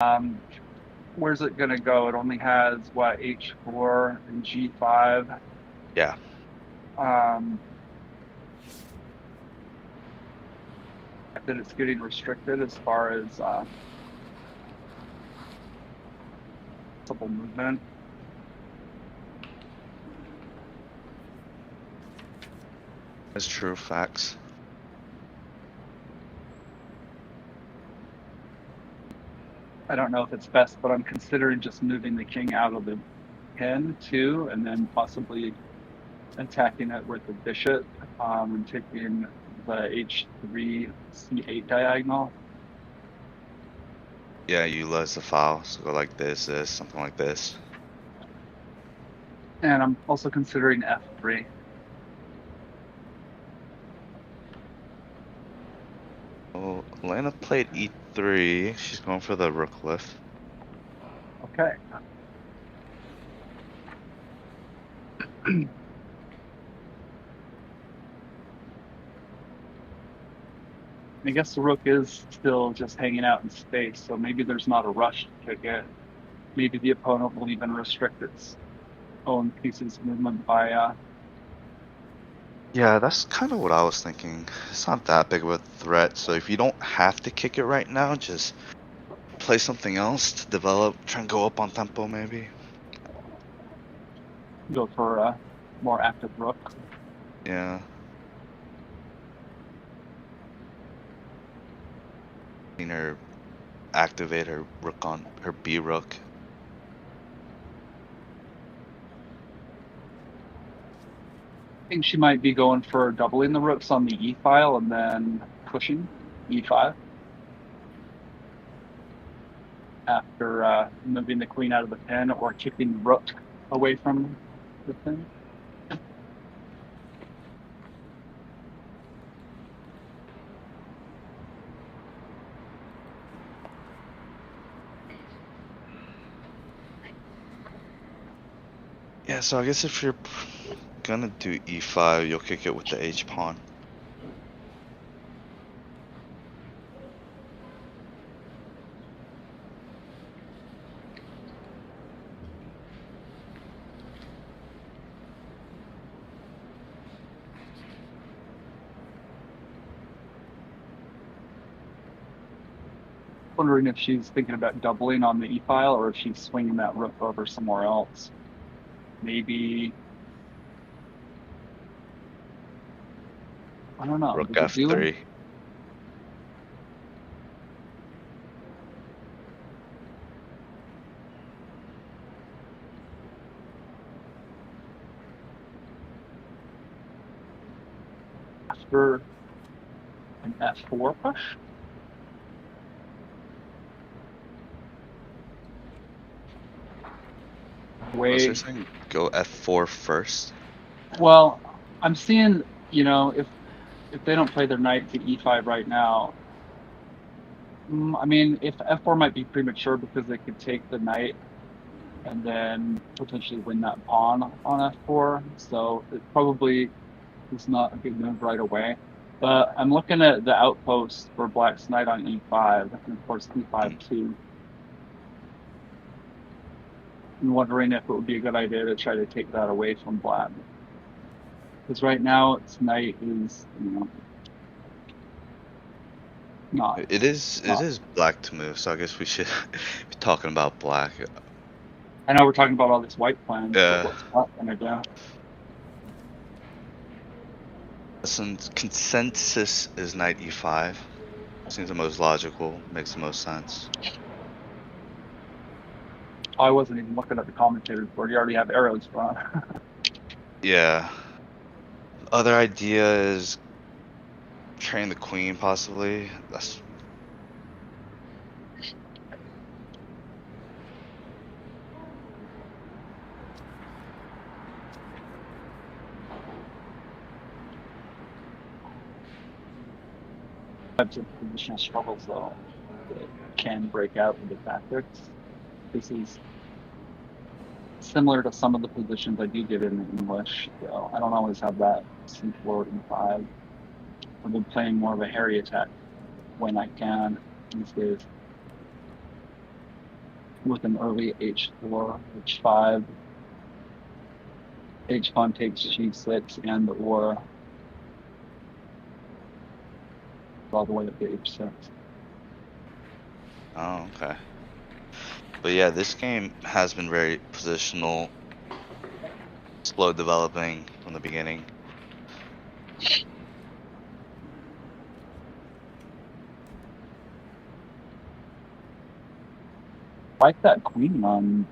Um, where's it gonna go? It only has what, H4 and G5. Yeah. Um, that it's getting restricted as far as possible movement. That's true. Facts. I don't know if it's best, but I'm considering just moving the king out of the pin too, and then possibly attacking it with the bishop, and taking the H3 C8 diagonal. Yeah, you lose the file, so go like this, something like this. And I'm also considering F3. Oh, Lana played E3. She's going for the rook lift. Okay. I guess the rook is still just hanging out in space, so maybe there's not a rush to kick it. Maybe the opponent will even restrict its own pieces of movement by Yeah, that's kind of what I was thinking. It's not that big of a threat, so if you don't have to kick it right now, just play something else to develop. Try and go up on tempo, maybe. go for a more active rook. Yeah. Seen her activate her rook on her B rook. I think she might be going for doubling the rooks on the E file and then pushing E5 after moving the queen out of the pin or kicking the rook away from the pin. Yeah, so I guess if you're gonna do E5, you'll kick it with the H pawn. Wondering if she's thinking about doubling on the E file or if she's swinging that rook over somewhere else. Maybe, I don't know. Rook Does it do it? F3. After an F4 push? What's her Wait, saying? Go F4 first. well, I'm seeing, if they don't play their knight to E5 right now, I mean, if F4 might be premature because they could take the knight and then potentially win that pawn on F4. So it probably is not a good move right away. But I'm looking at the outpost for Black's knight on E5, and of course E5 Mm. too. I'm wondering if it would be a good idea to try to take that away from Black. Because right now its knight is, not It is black to move, so I guess we should be talking about black. I know we're talking about all these white plans, but Yeah. what's Black gonna do? Since consensus is knight E5. Seems the most logical, makes the most sense. I wasn't even looking at the commentators board. You already have arrows drawn. Yeah. Other idea is train the queen, possibly. That's Types of positional struggles, though, that can break out into tactics. This is similar to some of the positions I do get in English, so I don't always have that C4 E5. I've been playing more of a hairy attack when I can these days. with an early h4, h5. H pawn takes g6 and or all the way up to h6. Oh, okay. But yeah, this game has been very positional, slow developing from the beginning. Like that queen on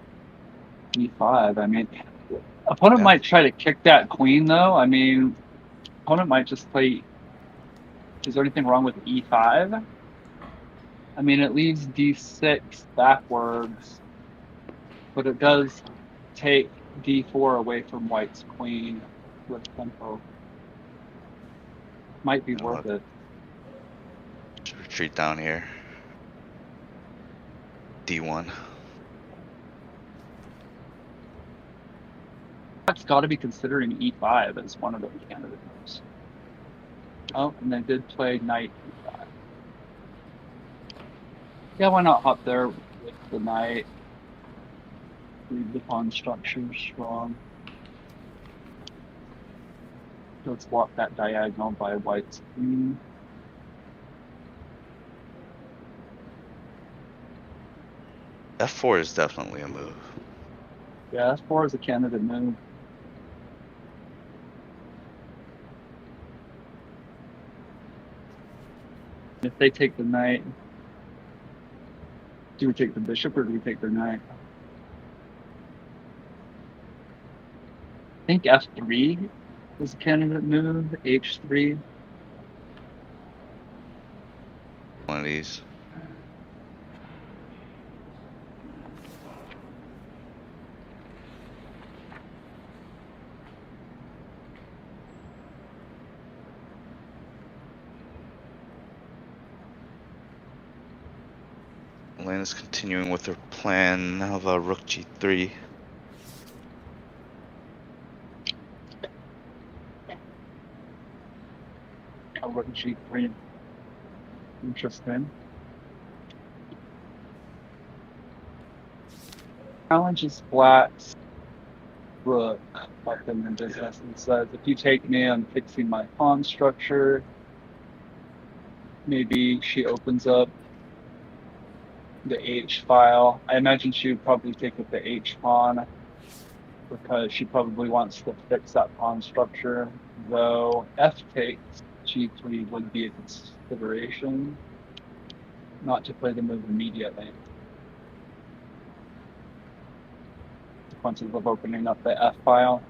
e5. I mean, opponent Yeah. might try to kick that queen though. I mean, opponent might just play. Is there anything wrong with e5? I mean, it leaves d6 backwards, but it does take d4 away from white's queen with tempo. Might be worth it. Should retreat down here. D1. That's got to be considering e5 as one of the candidates. Oh, and they did play knight e5. Yeah, why not hop there with the knight? Read the pawn structure strong. Let's block that diagonal by white's queen. F4 is definitely a move. Yeah, f4 is a candidate move. If they take the knight, do we take the bishop or do we take their knight? I think f3 is a candidate move, h3. One of these. Elena's continuing with her plan of a rook g3. A rook g3. Interesting. Challenges black's rook up in the business and says, if you take me, I'm fixing my pawn structure. Maybe she opens up the H file. I imagine she would probably take up the H pawn because she probably wants to fix that pawn structure, though F takes G3 would be a consideration, not to play the move immediately. Consequences of opening up the F file.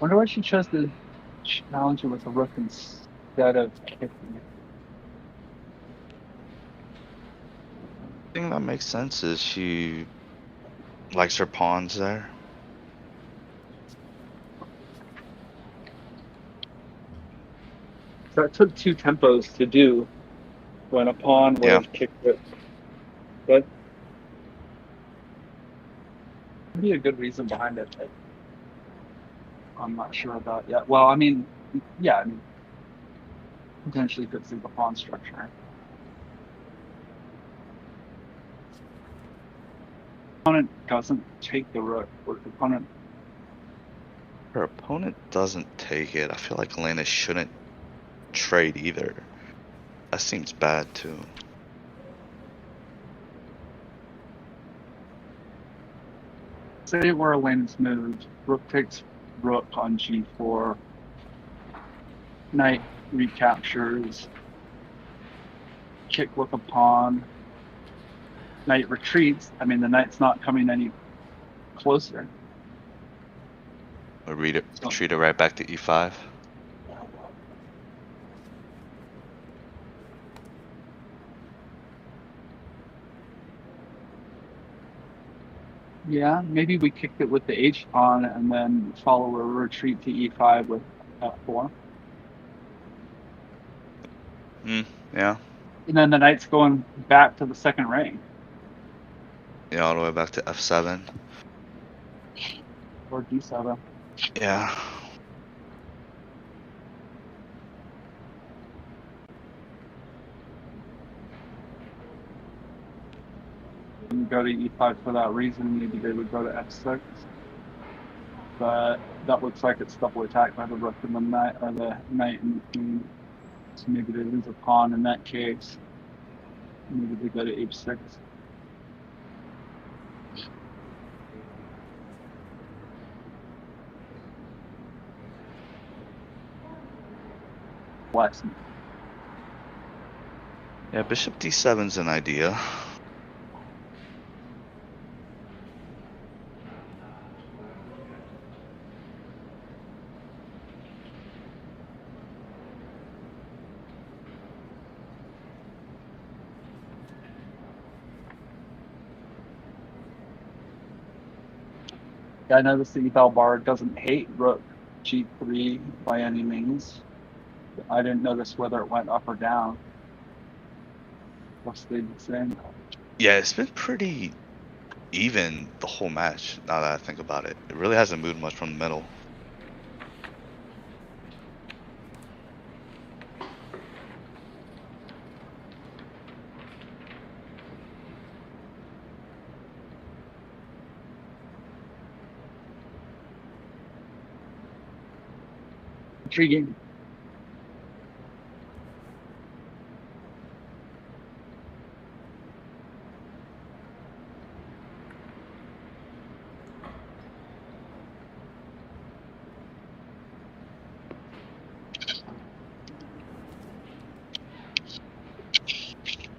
Wonder why she chose to challenge it with a rook instead of kicking it. The thing that makes sense is she likes her pawns there. So it took 2 tempos to do when a pawn would have kicked it. But there'd be a good reason behind it that I'm not sure about yet. Well, I mean, yeah, I mean, potentially fixing the pawn structure. Opponent doesn't take the rook, or the opponent. Her opponent doesn't take it. I feel like Elena shouldn't trade either. That seems bad too. Say where Elena's moved. Rook takes rook on g4. Knight recaptures. Kick rook a pawn. Knight retreats. I mean, the knight's not coming any closer. We'll retreat it right back to e5. Yeah, maybe we kicked it with the h pawn and then follow a retreat to e5 with f4. Yeah. And then the knight's going back to the second rank. Yeah, all the way back to f7. Or d7. Yeah. wouldn't go to e5 for that reason. Maybe they would go to f6. But that looks like it's double attacked by the rook and the knight, or the knight and the queen. So maybe they lose a pawn in that case. Maybe they go to h6. Bless me. Yeah, bishop d7's an idea. Yeah, I noticed the eval bar doesn't hate rook g3 by any means. I didn't notice whether it went up or down. Or stayed the same. Yeah, it's been pretty even the whole match, now that I think about it. It really hasn't moved much from the middle. Intriguing.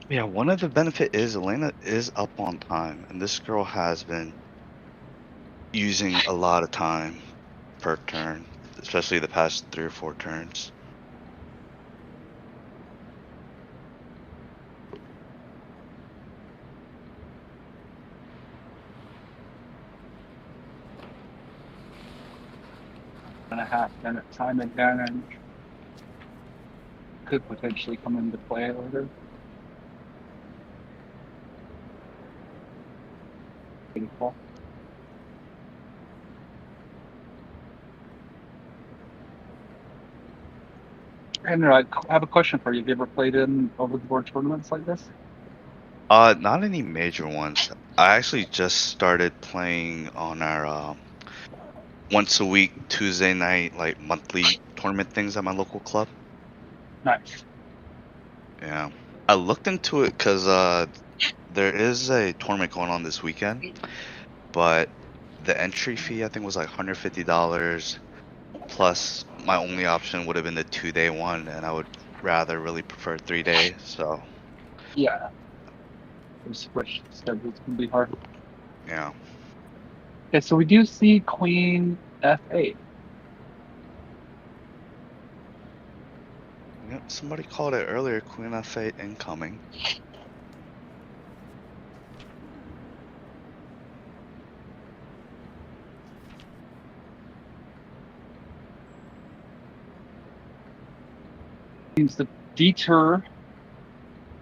Yeah, one of the benefit is Elena is up on time, and this girl has been using a lot of time per turn, especially the past 3 or 4 turns. And a half minute time advantage could potentially come into play later. Beautiful. And I have a question for you. Have you ever played in over the board tournaments like this? Not any major ones. I actually just started playing on our once a week Tuesday night, like monthly tournament things at my local club. Nice. Yeah, I looked into it because there is a tournament going on this weekend, but the entry fee I think was like $150. Plus, my only option would have been the 2-day one, and I would rather really prefer 3-day. So Yeah. Those switch schedules can be hard. yeah. Okay, so we do see queen f8. Yeah, somebody called it earlier, Queen f8 incoming. Seems to deter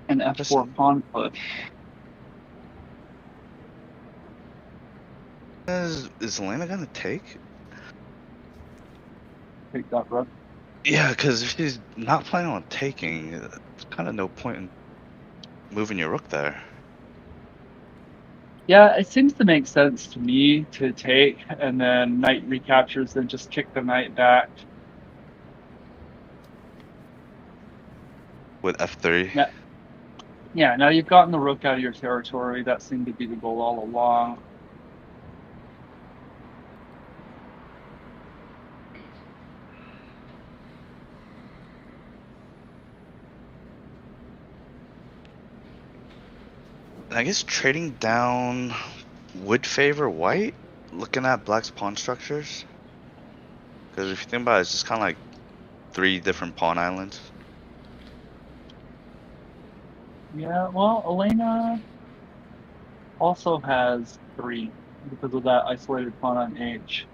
an f4 pawn push. Is Elena gonna take? Take that rook. Yeah, because if she's not planning on taking, there's kind of no point in moving your rook there. Yeah, it seems to make sense to me to take, and then knight recaptures, then just kick the knight back. With f3. Yeah, now you've gotten the rook out of your territory. That seemed to be the goal all along. I guess trading down would favor white, looking at black's pawn structures. Because if you think about it, it's just kind of like 3 different pawn islands. Yeah, well, Elena also has 3 because of that isolated pawn on H.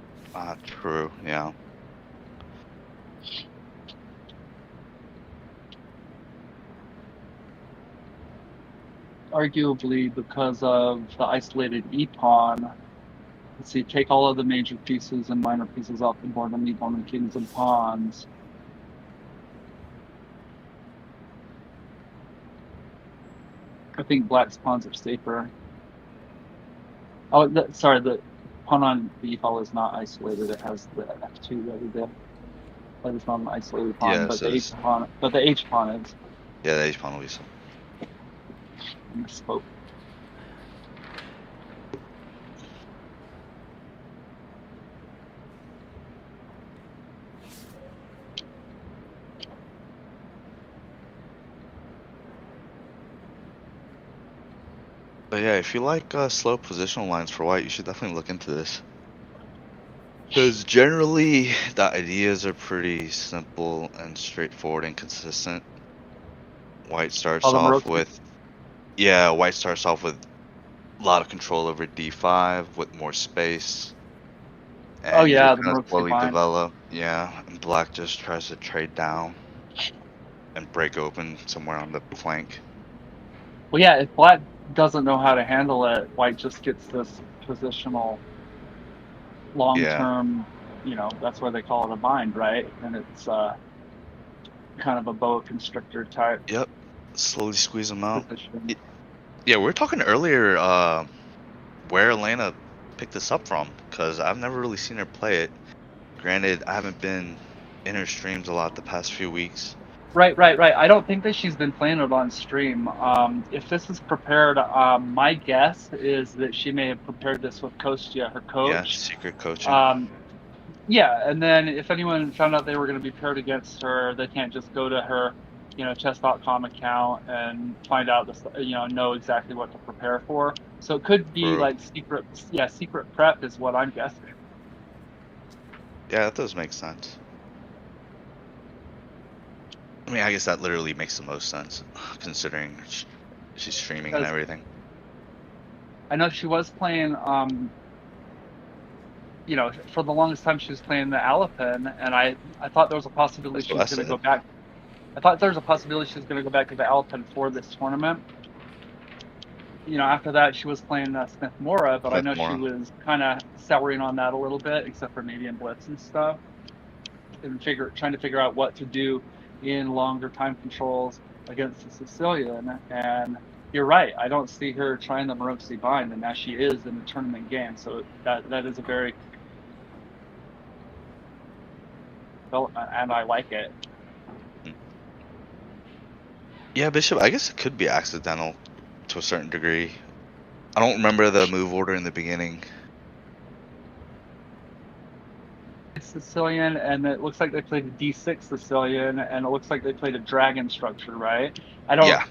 True, yeah. Arguably because of the isolated E pawn. Let's see, take all of the major pieces and minor pieces off the board and leave on the kings and pawns. I think black's pawns are safer. Oh, sorry, the pawn on the e-file is not isolated. It has the f2 ready there. But it's not an isolated pawn, Yeah, but so the this, h pawn is. yeah, the H pawn will be so. I misspoke. But yeah, if you like slow positional lines for white, you should definitely look into this. Because generally, the ideas are pretty simple and straightforward and consistent. White starts Oh, the off Maroczy. with, yeah, white starts off with a lot of control over d5 with more space. Oh And you yeah, just the kind of Maroczy slowly bind. develop. Yeah, and black just tries to trade down and break open somewhere on the flank. Well, yeah, if black doesn't know how to handle it, white just gets this positional Yeah. long-term, that's why they call it a bind, right? And it's kind of a boa constrictor type Yep. Slowly squeeze them out. position. Yeah, we were talking earlier where Elena picked this up from, because I've never really seen her play it. Granted, I haven't been in her streams a lot the past few weeks. Right. I don't think that she's been playing it on stream. If this is prepared, my guess is that she may have prepared this with Kostya, her Yeah, coach. secret coaching. Um, yeah, and then if anyone found out they were going to be paired against her, they can't just go to her, chess.com account and find out this, know exactly what to prepare for. So it could be True. like secret prep is what I'm guessing. Yeah, that does make sense. I mean, I guess that literally makes the most sense, considering she's streaming and Because everything. I know she was playing, for the longest time she was playing the Alapin, and I thought there was a possibility That's she what I was going to said. go back. I thought there was a possibility she was going to go back to the Alapin for this tournament. After that she was playing Smith Mora, but I Smith know she Mora. was kind of souring on that a little bit, except for maybe in Blitz and stuff, and trying to figure out what to do in longer time controls against the Sicilian. And you're right, I don't see her trying the Maroczy bind, and now she is in the tournament game. So that is a very development, and I like it. Yeah, Bishop, I guess it could be accidental to a certain degree. I don't remember the move order in the beginning. Sicilian, and it looks like they played a D6 Sicilian, and it looks like they played a dragon structure, right? Yeah.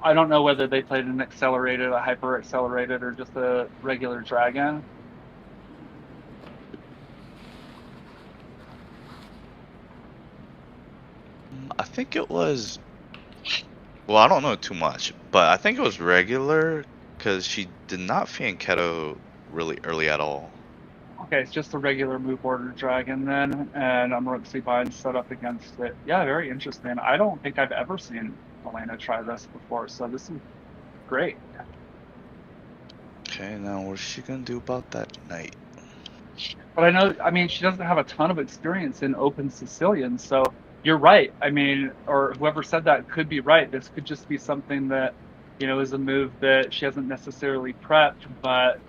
I don't know whether they played an accelerated, a hyper accelerated, or just a regular dragon. I think it was. Well, I don't know too much, but I think it was regular because she did not fianchetto really early at all. Okay, it's just a regular move order dragon then, and Maroczy bind set up against it. Yeah, very interesting. I don't think I've ever seen Elena try this before, so this is great. Okay, now what's she gonna do about that knight? But I mean, she doesn't have a ton of experience in open Sicilian, so you're right. I mean, or whoever said that could be right. This could just be something that, is a move that she hasn't necessarily prepped. But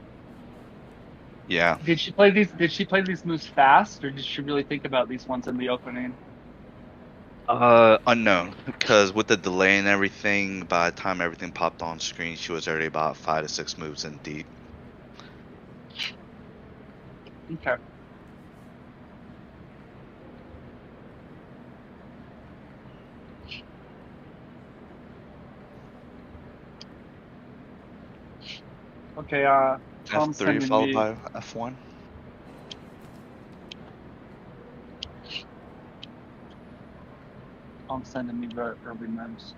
Yeah. did she play these moves fast, or did she really think about these ones in the opening? Unknown, because with the delay and everything, by the time everything popped on screen, she was already about 5 to 6 moves in deep. Okay. Okay, Tom's F3 sending followed me. by F1. Tom's sending me the early moves.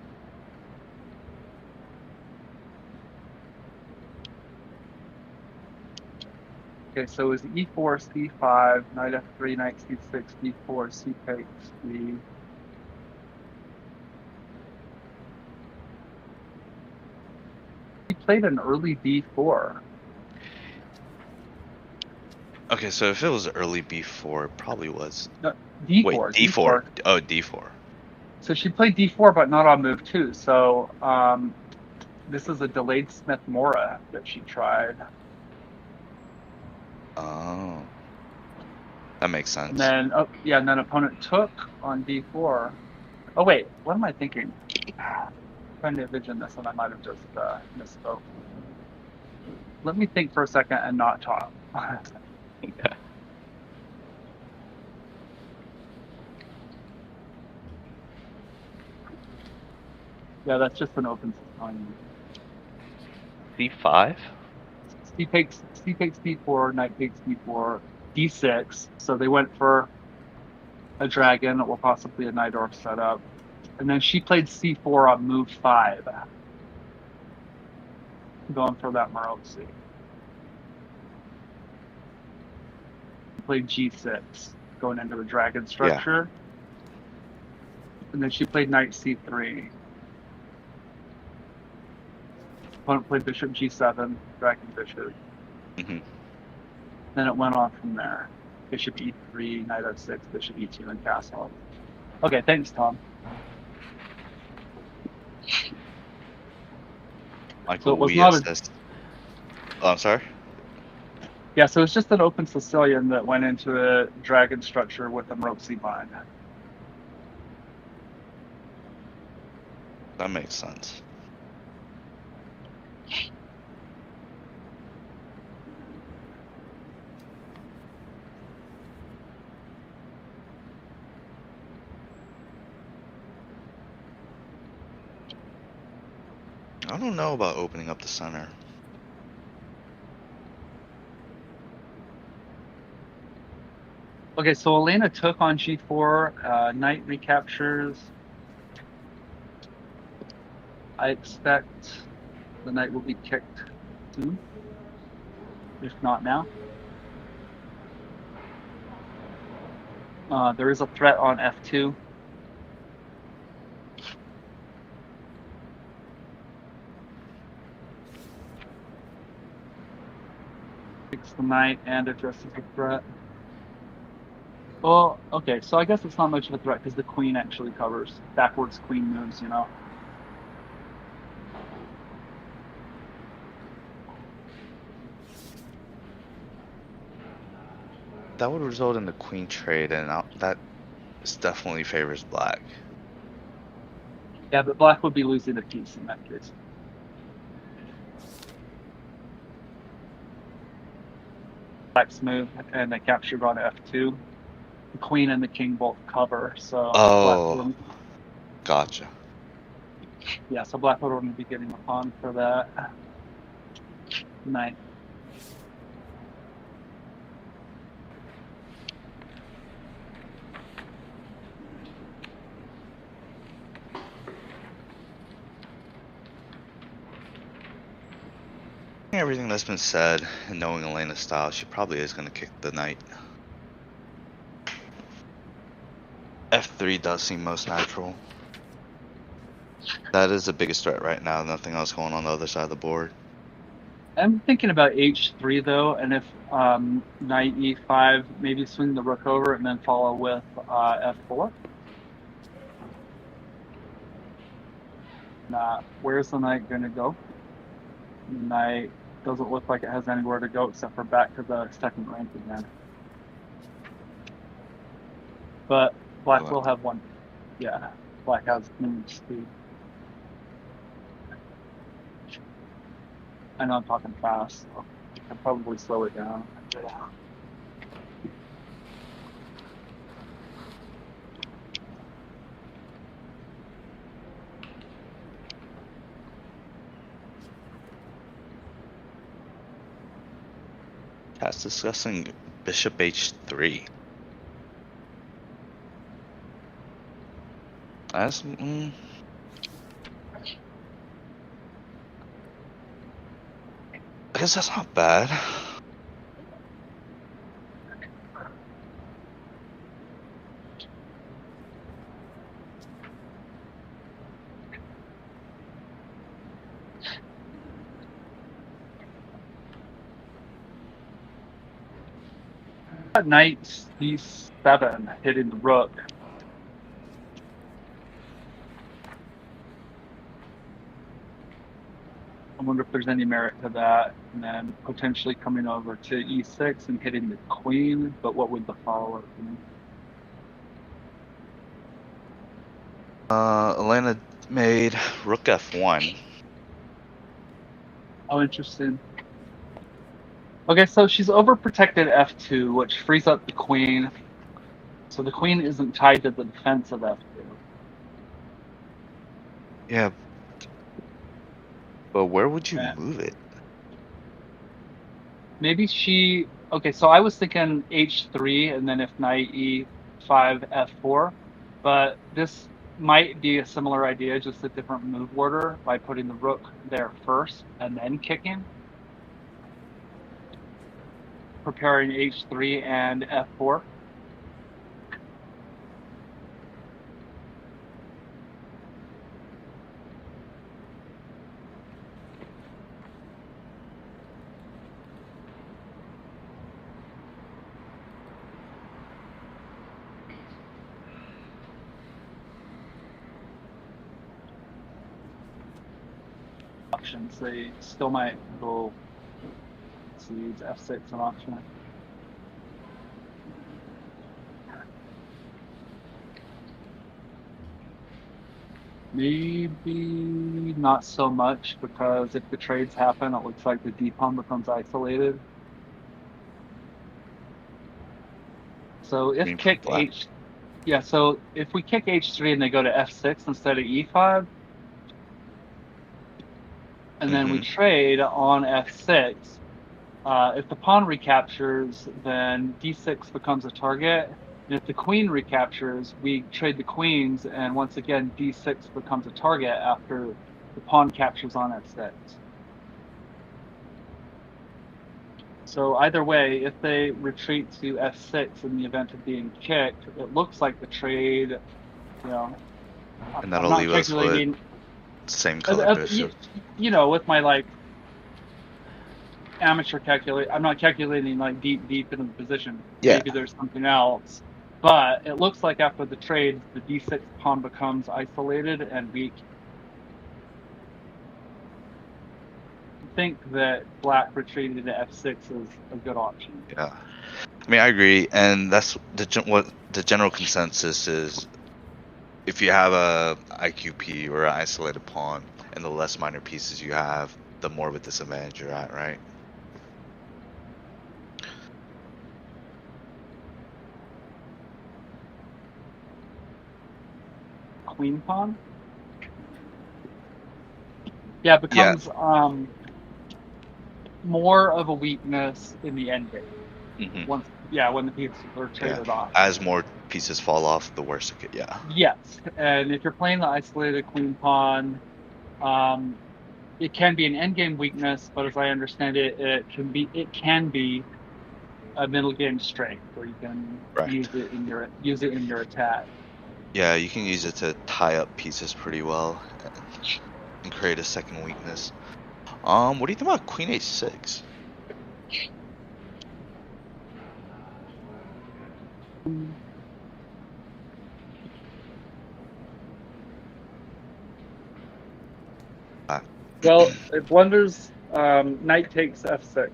Okay, so it's E4, C5, knight F3, knight C6, D4, C takes the. He played an early D4. Okay, so if it was early B4, it probably was. No, D4. Wait, D4. Oh, D4. So she played D4, but not on move 2. So this is a delayed Smith Mora that she tried. Oh, that makes And sense. then, oh yeah, and then opponent took on d4. Oh wait, what am I thinking? Trying to envision this, and I might have just misspoke. Let me think for a second and not talk. Yeah, that's just an open on C5? c takes d4, knight takes d4, d6. So they went for a dragon or possibly a knight orc setup. And then she played c4 on move 5, going for that Maroczy. Played g6, going into the dragon structure. And then she played knight c3. Opponent played bishop g7, dragon bishop. Mm-hmm. Then it went on from there. Bishop e3, knight f6, bishop e2, and castle. Okay, thanks, Tom. Michael, So it was we not a assist. Oh, I'm sorry? yeah. So it's just an open Sicilian that went into a dragon structure with a Maroczy bind. That makes sense. I don't know about opening up the center. Okay, so Elena took on g4. Knight recaptures. I expect the knight will be kicked soon, if not now. There is a threat on f2. Kicks the knight and addresses the threat. Well, okay, so I guess it's not much of a threat because the queen actually covers backwards queen moves, you know. That would result in the queen trade, and that definitely favors black. Yeah, but black would be losing a piece in that case. Black's move and they captured on f2. The queen and the king both cover, so Oh, gotcha. yeah, so black would only be getting a pawn for that knight. Everything that's been said, and knowing Elena's style, she probably is going to kick the knight. F3 does seem most natural. That is the biggest threat right now. Nothing else going on the other side of the board. I'm thinking about h3 though, and if knight e5, maybe swing the rook over and then follow with f4. Where's the knight going to go? The knight doesn't look like it has anywhere to go except for back to the second rank again. But black will have one. Yeah, black has move speed. I know I'm talking fast, so I can probably slow it down. That's discussing bishop h3. That's I guess that's not bad. Knight c7 hitting the rook. wonder if there's any merit to that. And then potentially coming over to e6 and hitting the queen, but what would the follow-up be? Elena made rook f1. Oh, interesting. Okay, so she's overprotected f2, which frees up the queen. So the queen isn't tied to the defense of f2. Yeah, but where would you Yeah. move it? Maybe she. Okay, so I was thinking h3 and then if knight e5 f4, but this might be a similar idea, just a different move order by putting the rook there first and then kicking, preparing h3 and f4. Options. They still might go. Let's see, it's f6 an option. Maybe not so much, because if the trades happen, it looks like the d pawn becomes isolated. So if Green for kick black. yeah, so if we kick h3 and they go to f6 instead of e5, and then we trade on f6, if the pawn recaptures, then d6 becomes a target. And if the queen recaptures, we trade the queens, and once again, d6 becomes a target after the pawn captures on f6. So either way, if they retreat to f6 in the event of being kicked, it looks like the trade, you know, And I'm that'll not leave us with calculating, same color bishop. you know, with my like amateur calculate, I'm not calculating like deep into the position. Yeah. Maybe there's something else, but it looks like after the trade, the d6 pawn becomes isolated and weak. I think that black retreating to f6 is a good option. Yeah. I mean, I agree, and that's what the general consensus is. If you have a IQP or an isolated pawn, and the less minor pieces you have, the more of a disadvantage you're at, right? Queen pawn? Yeah, it becomes more of a weakness in the endgame. Mm-hmm. When the pieces are traded off. As more pieces fall off, the worse it gets. Yeah. Yes, and if you're playing the isolated queen pawn, it can be an endgame weakness, but as I understand it, it can be a middle game strength where you can use it in your attack. Yeah, you can use it to tie up pieces pretty well and create a second weakness. What do you think about Queen H6? Well, it blunders. Knight takes f6.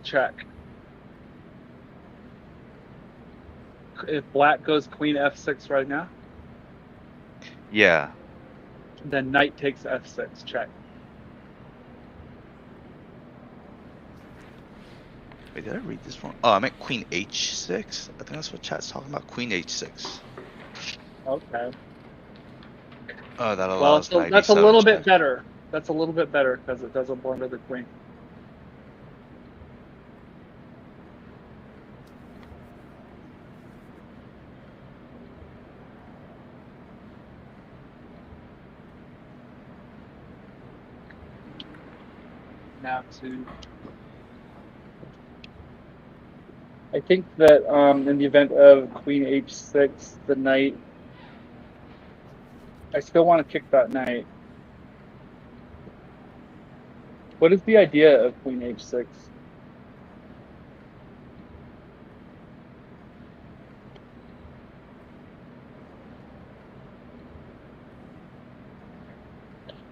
Check. If black goes queen f6 right now, Yeah. then knight takes f6. Check. Wait, did I read this wrong? Oh, I meant Queen H6. I think that's what chat's talking about. Queen H6. Okay. Oh, that allows well, that's a little bit better. That's a little bit better because it doesn't blunder the queen. Now to. I think that in the event of queen h6, the knight. I still want to kick that knight. What is the idea of queen h6?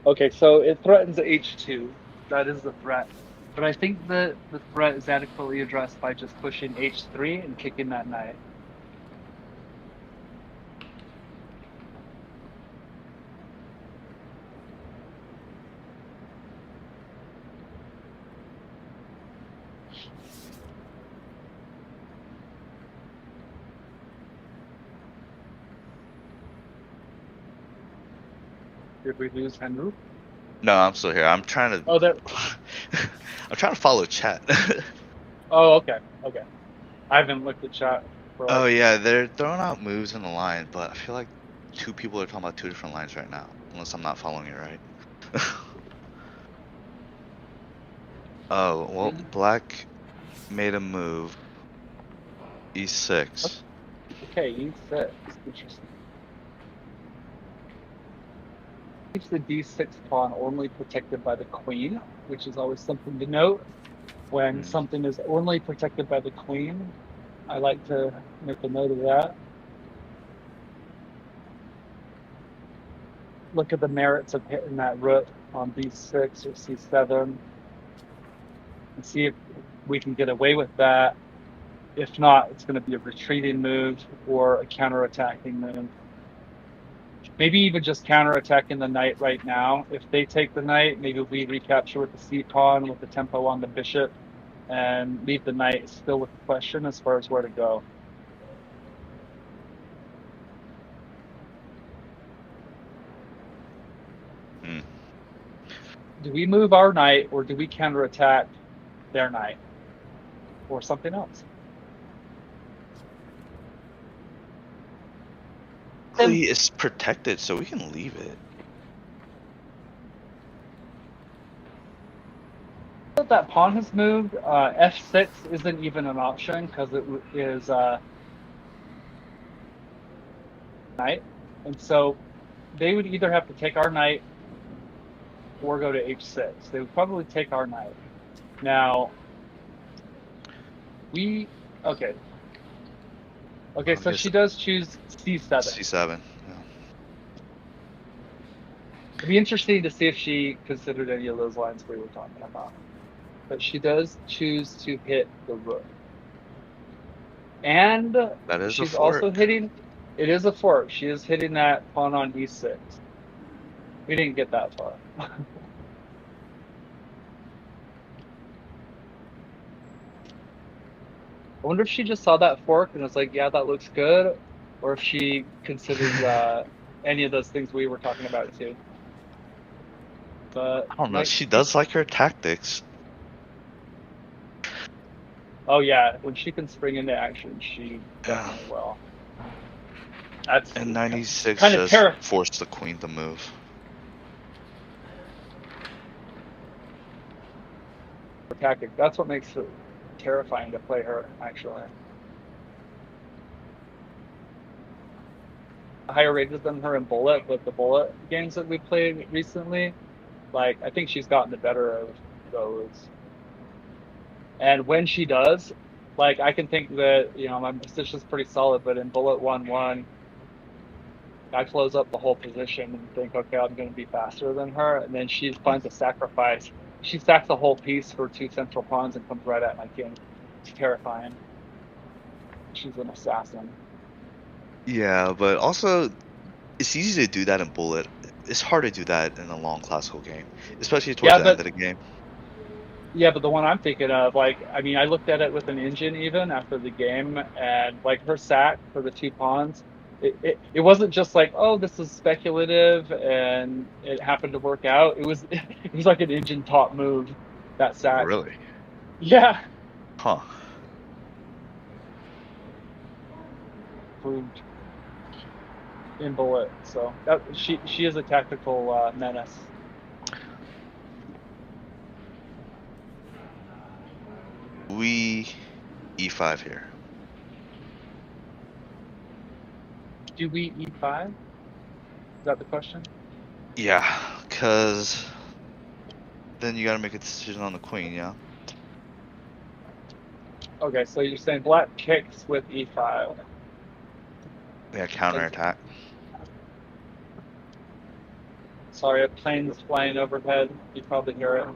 Okay, so it threatens h2. That is the threat. But I think the threat is adequately addressed by just pushing h3 and kicking that knight. Did we lose Henry? No, I'm still here. I'm trying to. Oh, there. I'm trying to follow chat. Oh, okay, okay. I haven't looked at chat for Oh like. yeah, they're throwing out moves in the line, but I feel like two people are talking about two different lines right now, unless I'm not following it right. Oh well, black made a move. E6. Okay, e6. Interesting. Keeps the d6 pawn only protected by the queen, which is always something to note. When something is only protected by the queen, I like to make a note of that. Look at the merits of hitting that rook on b6 or c7 and see if we can get away with that. If not, it's going to be a retreating move or a counterattacking move. Maybe even just counterattacking the knight right now. If they take the knight, maybe we recapture with the c pawn with the tempo on the bishop and leave the knight still with the question as far as where to go. Do we move our knight or do we counterattack their knight or something else? It's protected, so we can leave it. That pawn has moved. F6 isn't even an option because it is knight, and so they would either have to take our knight or go to h6. They would probably take our knight. Now we okay. So she does choose c7. C7. Yeah. It'd be interesting to see if she considered any of those lines we were talking about. But she does choose to hit the rook. And That is she's a fork. also hitting, it is a fork. She is hitting that pawn on e6. We didn't get that far. I wonder if she just saw that fork and was like, yeah, that looks good. Or if she considered any of those things we were talking about too. But I don't know. She does like her tactics. Oh yeah, when she can spring into action, she definitely will. That's and 96 kind of just forced the queen to move. Tactic. That's what makes it terrifying to play her, actually. Higher rated than her in Bullet, but the Bullet games that we played recently, like I think she's gotten the better of those. And when she does, like I can think that my position's pretty solid, but in Bullet 1-1, I close up the whole position and think, okay, I'm going to be faster than her, and then she finds a sacrifice. She stacks a whole piece for 2 central pawns and comes right at my king. It's terrifying. She's an assassin. Yeah, but also it's easy to do that in Bullet. It's hard to do that in a long classical game, especially towards the end of the game. Yeah, but the one I'm thinking of, I looked at it with an engine even after the game, and her sack for the 2 pawns, it wasn't just like, oh, this is speculative and it happened to work out. It was like an engine top move, that sack. Really? Yeah. Huh. Proved in Bullet. So she is a tactical menace. We e5 here. Do we e5? Is that the question? Yeah, because then you got to make a decision on the queen, yeah? Okay, so you're saying black kicks with e5. Yeah, counterattack. Sorry, a plane's flying overhead. You probably hear it.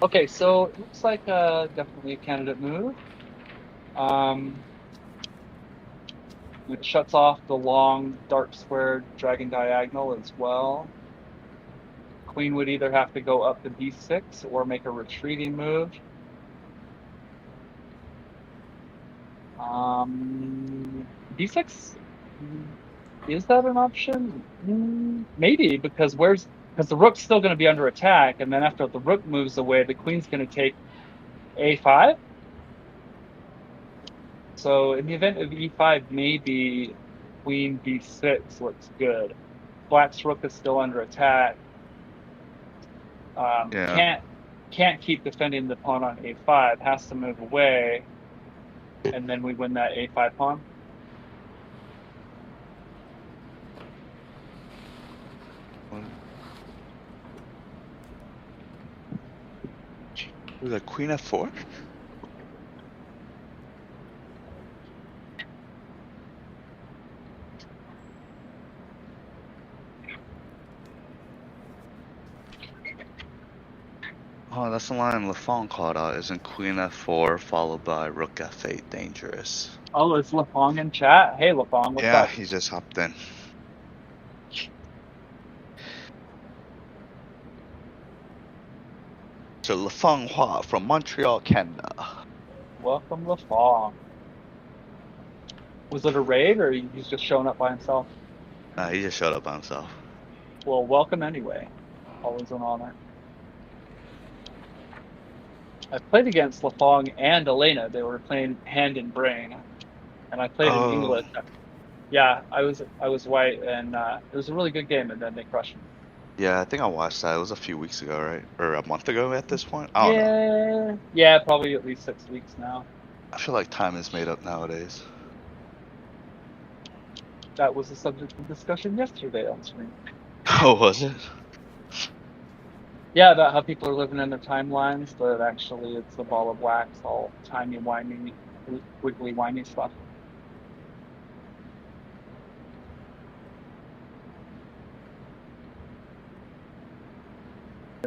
Okay, so it looks like definitely a candidate move. Um, it shuts off the long dark square dragon diagonal as well. Queen would either have to go up to d6 or make a retreating move. D6, is that an option? Maybe, because the rook's still going to be under attack, and then after the rook moves away, the queen's going to take a5. So in the event of e5, maybe queen d6 looks good. Black's rook is still under attack. Yeah. Can't keep defending the pawn on a5. Has to move away, and then we win that a5 pawn. Was that queen f4? Oh, that's the line Lafon called out. Isn't queen f4 followed by rook f8 dangerous? Oh, it's Lafong in chat. Hey, Lafong, what's Yeah, up? he just hopped in. So Lafong Hua from Montreal, Canada. Welcome, Lafong. Was it a raid, or he's just showing up by himself? He just showed up by himself. Well, welcome anyway. Always an honor. I played against Lafong and Elena. They were playing Hand and Brain, and I played in English. Yeah, I was white, and it was a really good game, and then they crushed me. Yeah, I think I watched that. It was a few weeks ago, right? Or a month ago at this point? I don't know. Yeah, probably at least 6 weeks now. I feel like time is made up nowadays. That was the subject of discussion yesterday on stream. Oh, was it? Yeah, about how people are living in their timelines, but actually it's a ball of wax, all timey-wimey, wiggly-whiny stuff.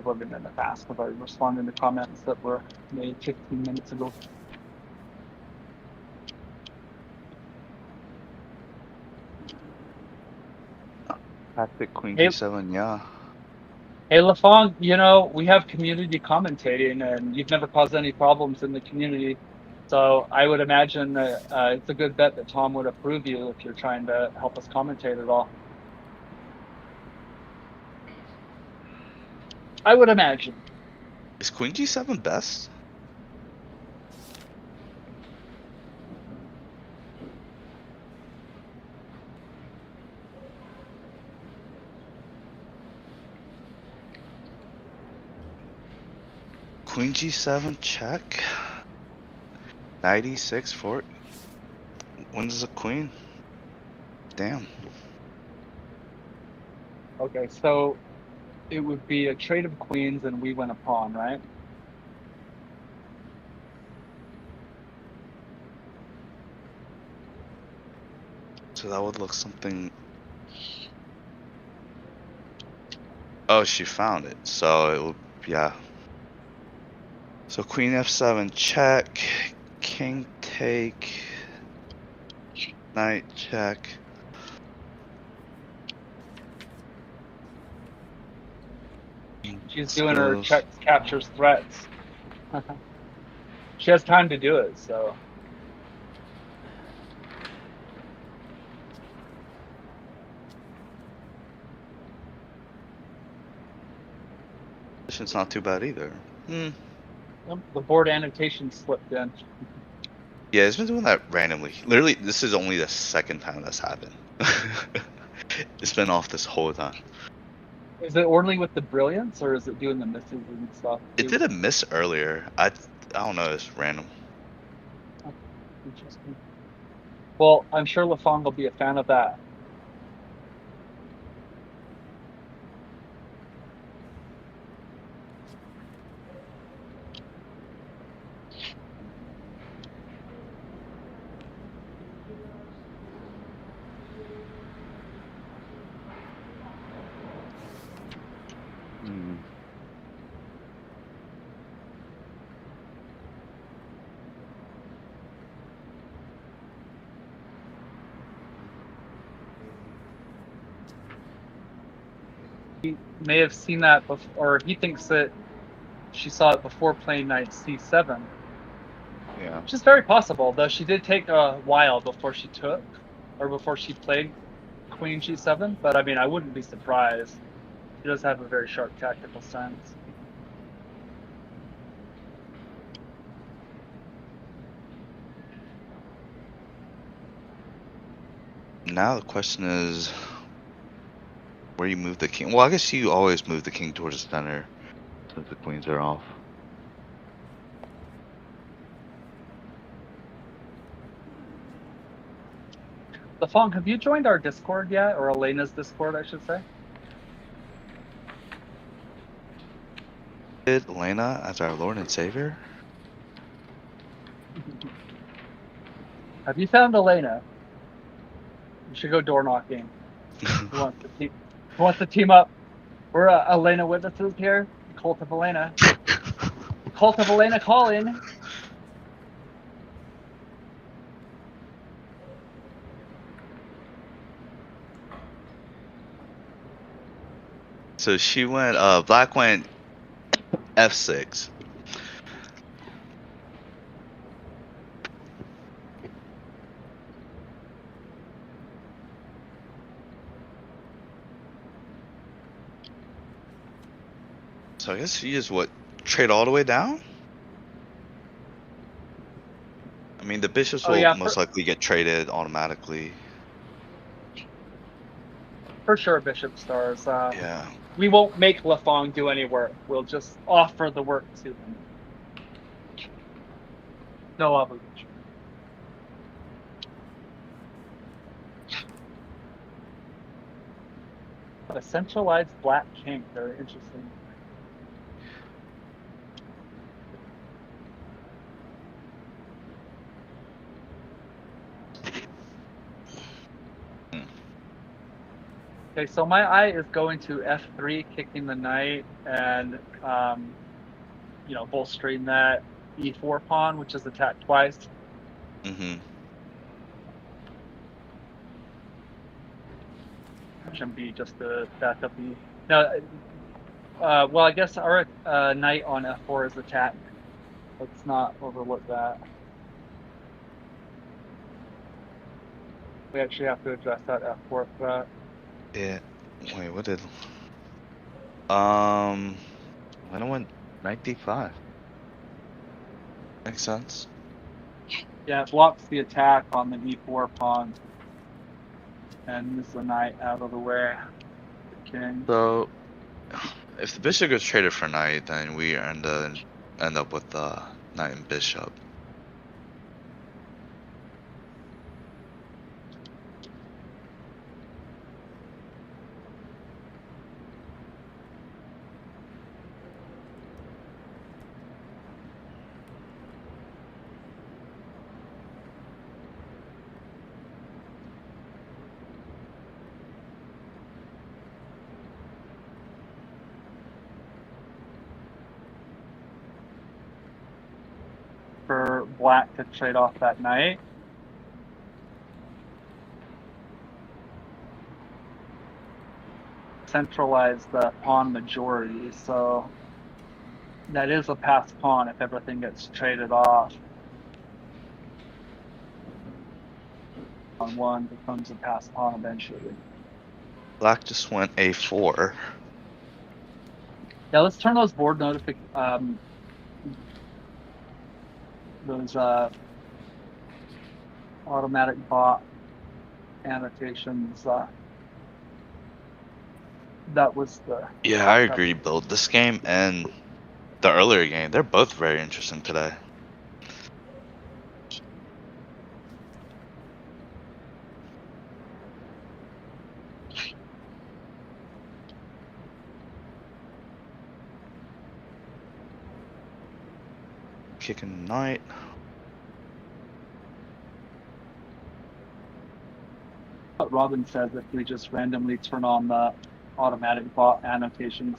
Living in the past without responding to comments that were made 15 minutes ago. Tactic queen d7, yeah. Hey, Lafong, you know, we have community commentating, and you've never caused any problems in the community. So I would imagine that it's a good bet that Tom would approve you if you're trying to help us commentate at all. I would imagine. Is queen g7 best? Queen g7 check. Knight e6 fork. Wins the queen. Damn. Okay, so it would be a trade of queens and we win a pawn, right? So that would look something. Oh, she found it. So it would, yeah. So queen f7 check, king take, knight check. She's doing her checks, captures, threats. She has time to do it, so. It's not too bad either. The board annotation slipped in. Yeah, it's been doing that randomly. Literally, this is only the second time that's happened. It's been off this whole time. Is it only with the brilliance, or is it doing the misses and stuff? It did a miss earlier. I don't know. It's random. Interesting. Well, I'm sure Lafong will be a fan of that. Hmm. May have seen that before, or he thinks that she saw it before playing knight c7, Yeah. which is very possible, though she did take a while before she took, or before she played queen g7, but I mean, I wouldn't be surprised. She does have a very sharp tactical sense. Now the question is, where you move the king? Well, I guess you always move the king towards the center since the queens are off. Lafong, have you joined our Discord yet, or Elena's Discord, I should say? Did Elena as our Lord and Savior? Have you found Elena? You should go door knocking. Who wants to team up? We're Elena witnesses here. Cult of Elena. Cult of Elena calling. So she went, Black went f6. So I guess you just, what, trade all the way down? I mean, the bishops will most likely get traded automatically. For sure, Bishop stars. Yeah. We won't make Lafong do any work. We'll just offer the work to him. No obligation. A centralized black king. Very interesting. Okay, so my eye is going to f3, kicking the knight, and you know, bolstering that e4 pawn, which is attacked twice. Mm-hmm. Option B, just to back up the. Now, well, I guess our knight on f4 is attacked. Let's not overlook that. We actually have to address that f4 threat. Yeah. Wait, what did? When I went knight d5. Makes sense. Yeah, it blocks the attack on the e4 pawn, and moves the knight out of the way. The king. So, if the bishop gets traded for knight, then we end up with knight and bishop. For black to trade off that knight. Centralize the pawn majority, so that is a passed pawn if everything gets traded off. On one becomes a passed pawn eventually. Black just went a4. Yeah, let's turn those board notifications. Those automatic bot annotations. That was the. Yeah, I agree, Bill. This game and the earlier game, they're both very interesting today. Kicking knight. What Robin says if we just randomly turn on the automatic bot annotations.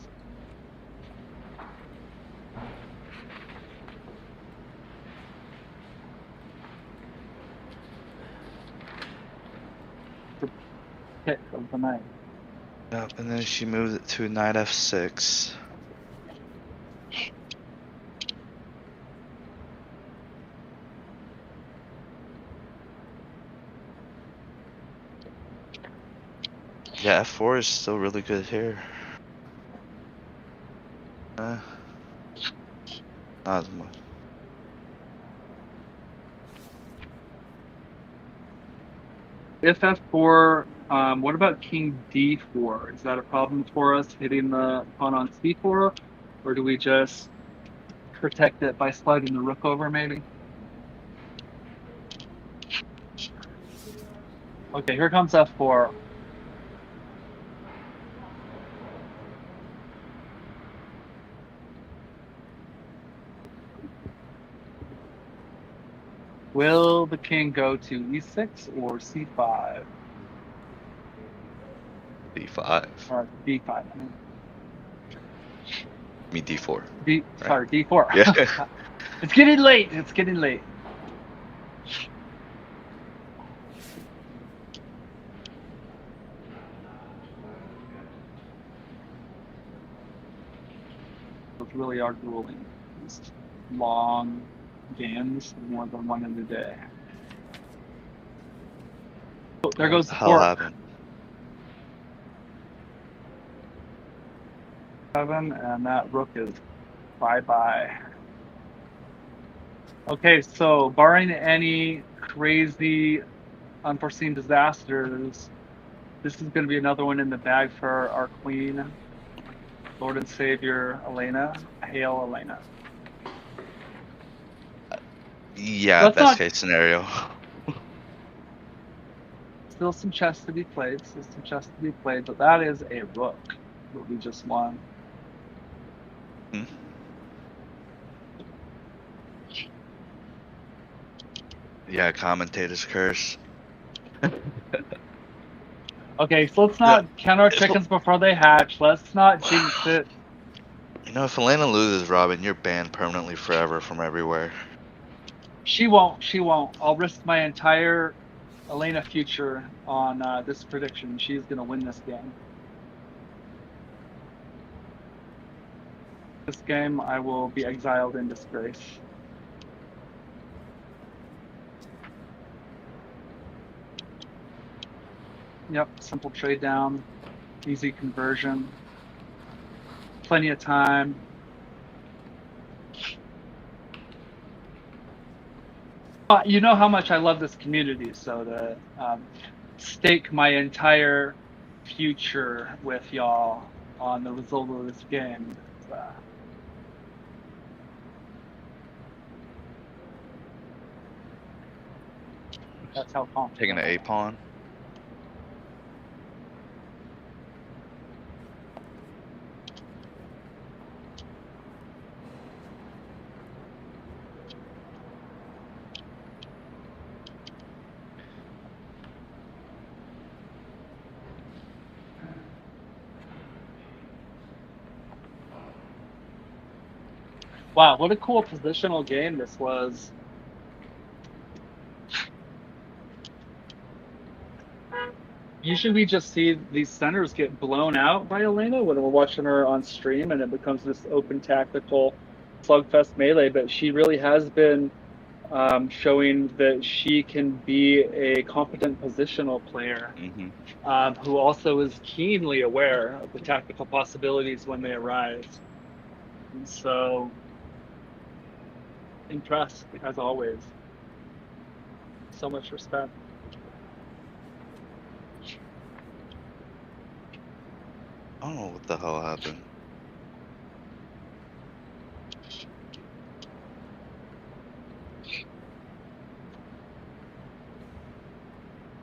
the knight. Yep, and then she moved it to knight f6. Yeah, f4 is still really good here. Not as much. If f4, what about king d4? Is that a problem for us hitting the pawn on c4, or do we just protect it by sliding the rook over, maybe? Okay, here comes f4. Will the king go to e6 or c5? d5. Or d5, I mean. I mean d4. Sorry, d4. Yeah. It's getting late. It's getting late. Those really are grueling. These long games, more than one in a day. Oh, there goes the Hell fork. happened. 7, and that rook is bye-bye. Okay, so barring any crazy unforeseen disasters, this is going to be another one in the bag for our queen, Lord and Savior Elena. Hail, Elena. Yeah, Let's best not. case scenario. Still some chess to be played. But that is a rook that we just won. Yeah, commentator's curse. Okay, so let's not count our chickens before they hatch. Let's not jinx it. You know, if Elena loses, Robin, you're banned permanently forever from everywhere. She won't. I'll risk my entire Elena future on this prediction. She's going to win this game. This game, I will be exiled in disgrace. Yep, simple trade down, easy conversion, plenty of time. You know how much I love this community, so to stake my entire future with y'all on the result of this game. That's how confident. Taking an a-pawn. Wow, what a cool positional game this was. Usually we just see these centers get blown out by Elena when we're watching her on stream, and it becomes this open tactical slugfest melee, but she really has been showing that she can be a competent positional player, who also is keenly aware of the tactical possibilities when they arise. And so, impressed, as always. So much respect. I don't know what the hell happened.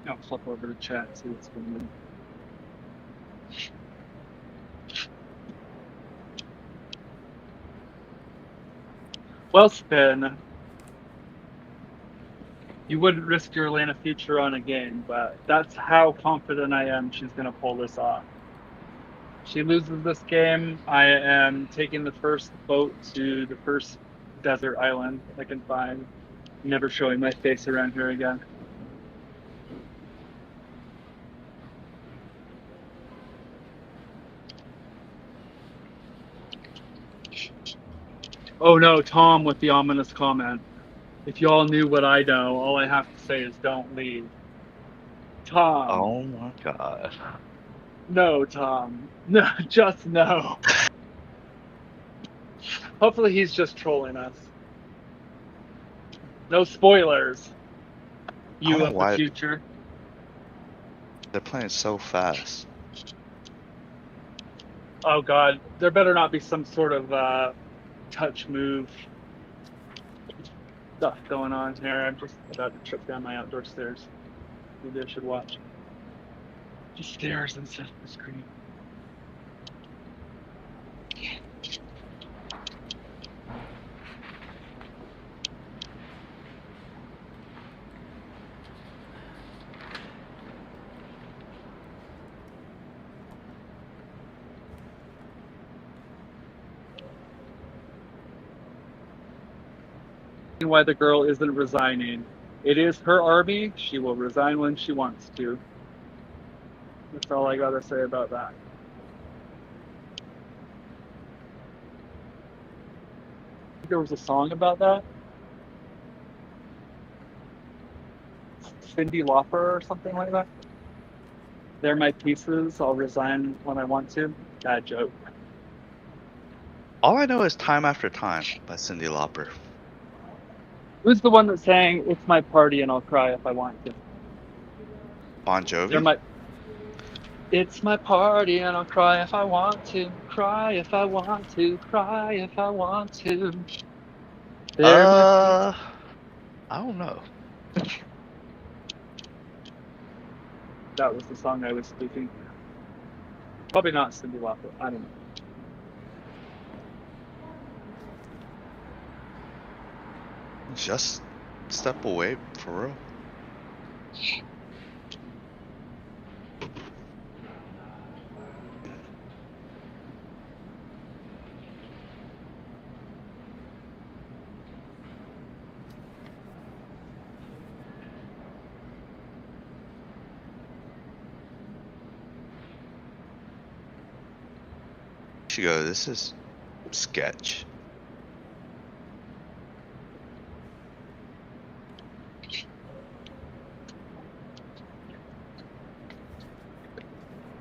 I'll flip over to chat, see what's going on. Well, Spin, you wouldn't risk your Elena future on a game, but that's how confident I am she's going to pull this off. She loses this game, I am taking the first boat to the first desert island I can find, never showing my face around here again. Oh no, Tom with the ominous comment. If y'all knew what I know, all I have to say is don't leave. Tom. Oh my god. No, Tom. No, just no. Hopefully he's just trolling us. No spoilers. I don't You know of the why future. they're playing so fast. Oh god, there better not be some sort of touch move stuff going on here. I'm just about to trip down my outdoor stairs. Maybe I should watch the stairs instead of the screen. Why the girl isn't resigning. It is her army. She will resign when she wants to. That's all I gotta say about that. There was a song about that. Cyndi Lauper or something like that. They're my pieces. I'll resign when I want to. Bad joke. All I know is Time After Time by Cyndi Lauper. Who's the one that sang "It's my party and I'll cry if I want to"? Bon They're Jovi? my. It's my party and I'll cry if I want to. Cry if I want to. Cry if I want to. They're my. I don't know. That was the song I was speaking. Probably not Cyndi Lauper. I don't know. Just step away, for real. She goes, this is sketch.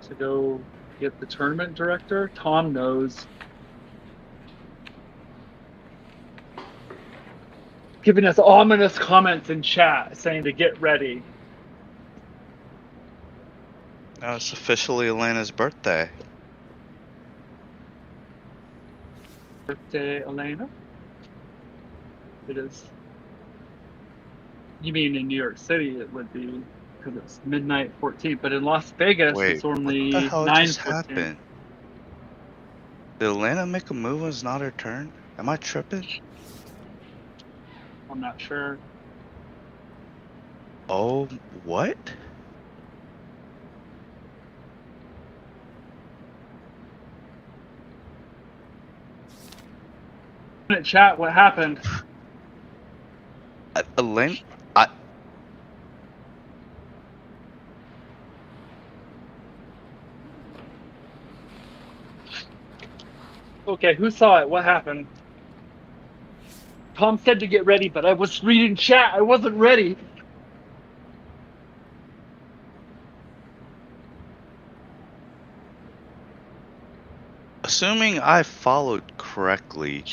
To go get the tournament director. Tom knows. Giving us ominous comments in chat saying to get ready. Now it's officially Elena's birthday. Birthday, Elena? It is. You mean in New York City it would be, because it's midnight 14th, but in Las Vegas Wait, it's only what the hell 9:14. just happened? Did Elena make a move when it's not her turn? Am I tripping? I'm not sure. Oh, what? In chat, what happened? Elena, Okay, who saw it? What happened? Tom said to get ready, but I was reading chat. I wasn't ready. assuming I followed correctly,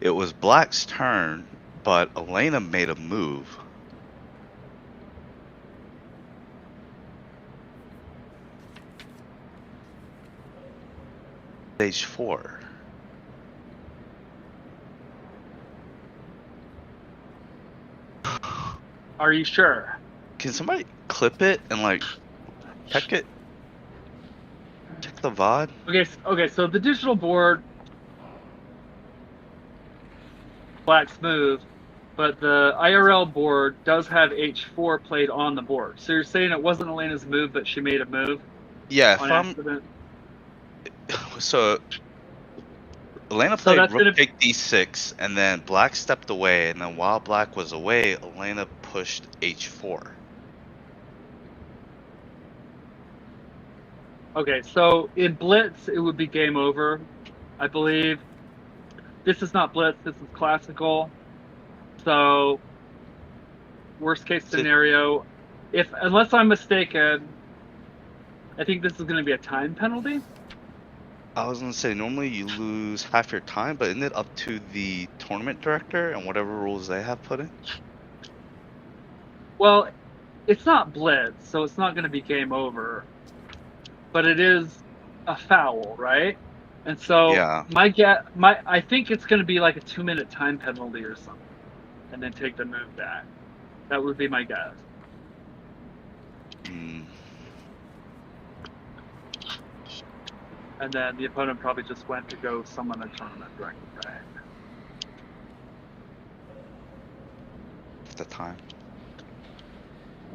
it was Black's turn, but Elena made a move. Stage 4. Are you sure? Can somebody clip it and like check it? Check the VOD? Okay, so the digital board, Black's move, but the IRL board does have H4 played on the board. So you're saying it wasn't Elena's move, but she made a move Yeah, on accident? so Elena So played that's rook gonna. take d6, and then Black stepped away, and then while Black was away, Elena pushed h4. Okay, so in Blitz, it would be game over, I believe. this is not Blitz, this is classical. So, worst case scenario, unless I'm mistaken, I think this is going to be a time penalty. I was gonna say, normally you lose half your time, but isn't it up to the tournament director and whatever rules they have put in? Well, it's not Blitz, so it's not going to be game over. But it is a foul, right? And so Yeah. I think it's going to be like a 2-minute time penalty or something, and then take the move back. That would be my guess. Mm. And then the opponent probably just went to go summon a tournament director, right? At the time.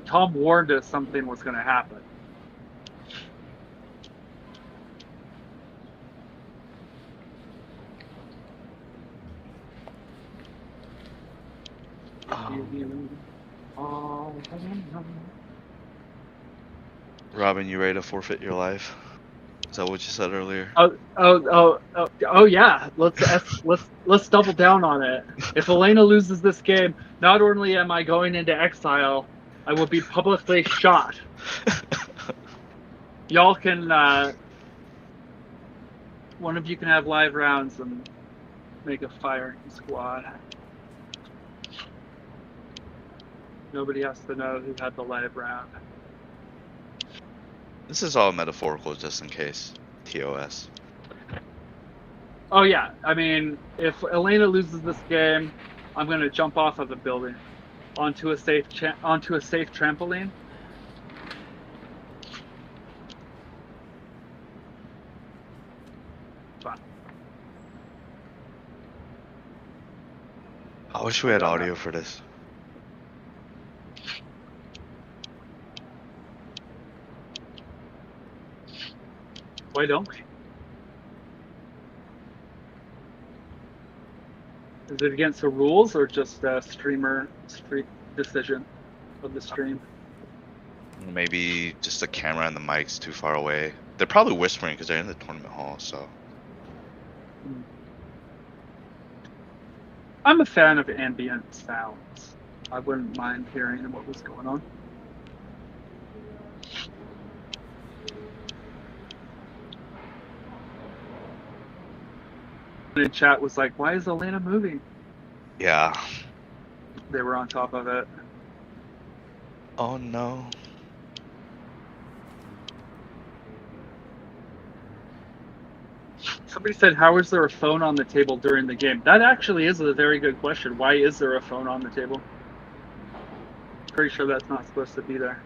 Tom warned us something was going to happen. Robin, you ready to forfeit your life? Is that what you said earlier? Oh yeah. Let's double down on it. If Elena loses this game, not only am I going into exile, I will be publicly shot. Y'all can one of you can have live rounds and make a firing squad. Nobody has to know who had the live round. This is all metaphorical, just in case. TOS. Oh yeah, I mean, if Elena loses this game, I'm gonna jump off of a building onto a safe trampoline. Fun. I wish we had audio for this. Why don't we? Is it against the rules or just a street decision of the stream? Maybe just the camera and the mic's too far away. They're probably whispering because they're in the tournament hall, so. I'm a fan of ambient sounds. I wouldn't mind hearing what was going on. In chat was like, why is Elena moving? Yeah. They were on top of it. Oh no. Somebody said, how is there a phone on the table during the game? That actually is a very good question. Why is there a phone on the table? Pretty sure that's not supposed to be there.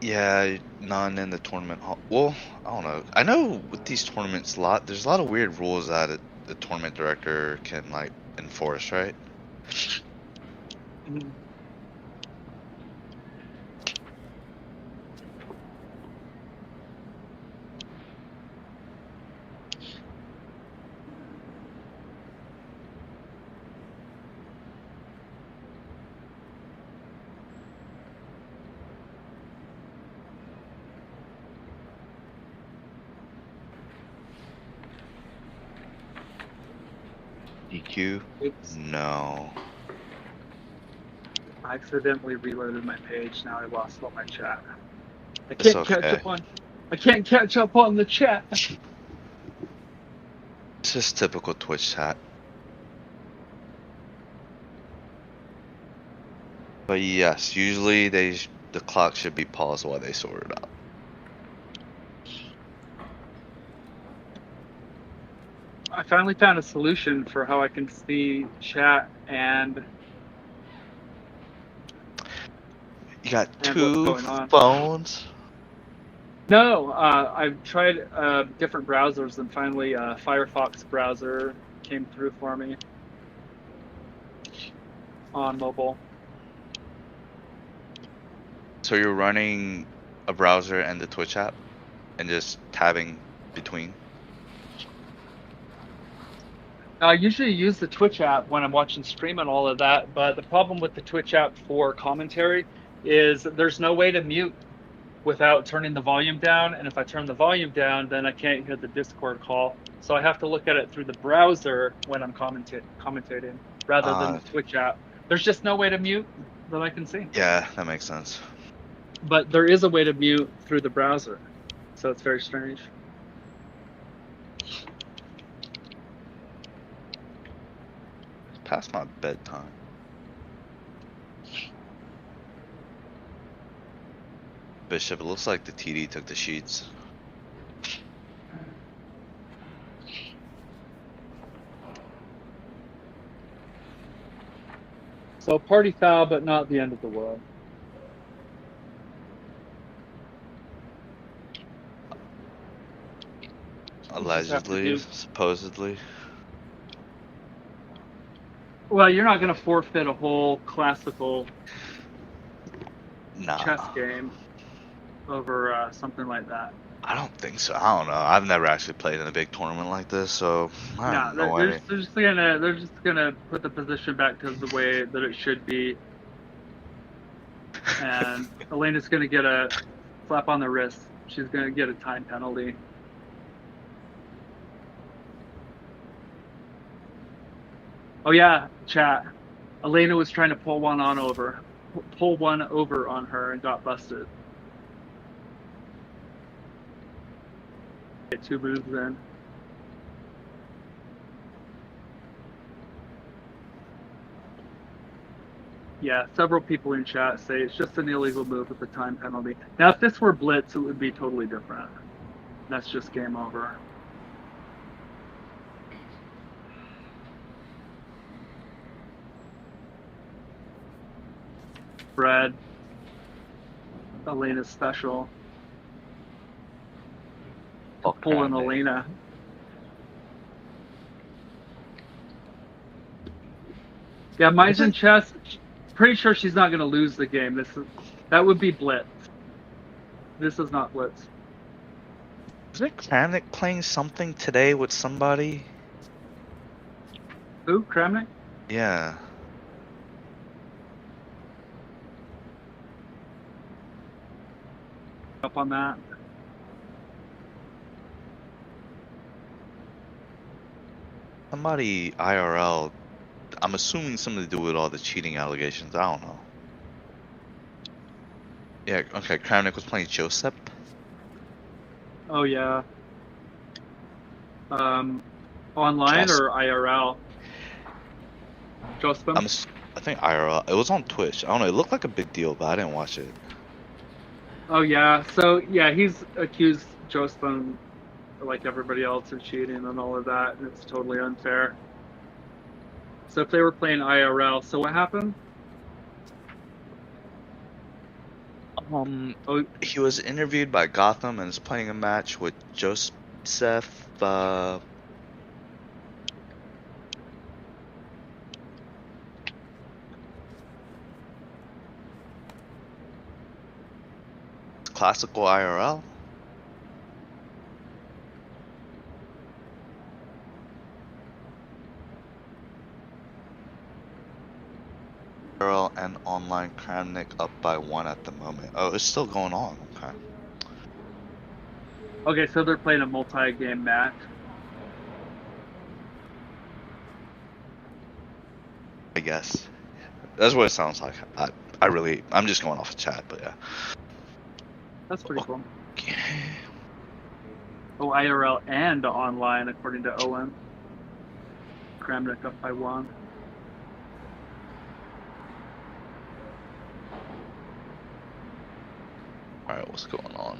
Yeah, none in the tournament hall. Well, I don't know. I know with these tournaments, there's a lot of weird rules that the tournament director can like enforce, right? Mm-hmm. DQ? Oops. No. I accidentally reloaded my page. Now I lost all my chat. I It's can't okay. catch up on the chat. It's just typical Twitch chat. But yes, usually the clock should be paused while they sort it out. I finally found a solution for how I can see chat and. You got And two what's going on. phones? No, I've tried different browsers, and finally Firefox browser came through for me on mobile. So you're running a browser and the Twitch app and just tabbing between? I usually use the Twitch app when I'm watching stream and all of that, but the problem with the Twitch app for commentary is there's no way to mute without turning the volume down, and if I turn the volume down, then I can't hear the Discord call. So I have to look at it through the browser when I'm commentating rather than the Twitch app. There's just no way to mute that I can see. Yeah, that makes sense. But there is a way to mute through the browser. So it's very strange. It's past my bedtime. Bishop, it looks like the TD took the sheets. So party foul, but not the end of the world. Allegedly, supposedly. Well, you're not going to forfeit a whole classical Nah. chess game over something like that. I don't think so. I don't know. I've never actually played in a big tournament like this, so I have no idea. They're just gonna put the position back to the way that it should be, and Elena's gonna get a slap on the wrist. She's gonna get a time penalty. Oh yeah, chat. Elena was trying to pull one over on her and got busted. Get 2 moves in. Yeah, several people in chat say it's just an illegal move with the time penalty. Now, if this were Blitz, it would be totally different. That's just game over. Fred. Elena's special. Pulling Elena. Yeah, mine's in chess. Pretty sure she's not going to lose the game. That would be Blitz. This is not Blitz. Isn't Kramnik playing something today with somebody? Who? Kramnik? Yeah. Up on that. Somebody IRL. I'm assuming something to do with all the cheating allegations. I don't know. Yeah, okay. Kramnik was playing Joseph. Oh yeah. Online or IRL? Joseph? I think IRL. It was on Twitch. I don't know. It looked like a big deal, but I didn't watch it. Oh yeah. So yeah, he's accused Joseph, like everybody else, of cheating and all of that, and it's totally unfair. So if they were playing IRL, so what happened? He was interviewed by Gotham and is playing a match with Joseph. Classical IRL. And online Kramnik up by 1 at the moment. Oh, it's still going on. Okay. Okay, so they're playing a multi-game match. I guess. That's what it sounds like. I'm just going off of chat, but yeah. That's pretty cool. Okay. Oh, IRL and online, according to Owen. Kramnik up by 1. Alright, what's going on?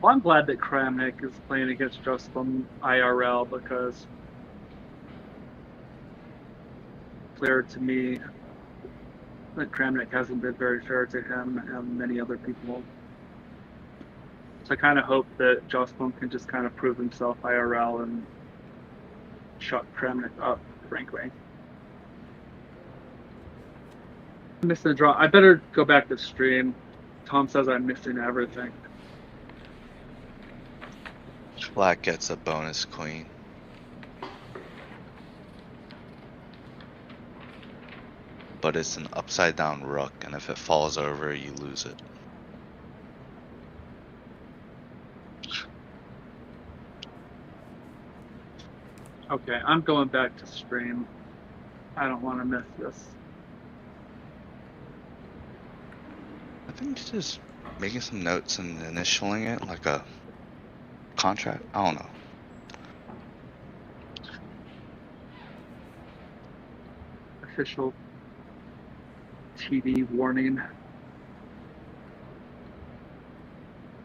Well, I'm glad that Kramnik is playing against Joseph IRL because it's clear to me that Kramnik hasn't been very fair to him and many other people. So I kind of hope that Joseph can just kind of prove himself IRL and shut Kramnik up, frankly. I'm missing a draw. I better go back to stream. Tom says I'm missing everything. Black gets a bonus queen. But it's an upside down rook, and if it falls over, you lose it. Okay, I'm going back to stream. I don't want to miss this. I think it's just making some notes and initialing it like a contract. I don't know. Official TD warning.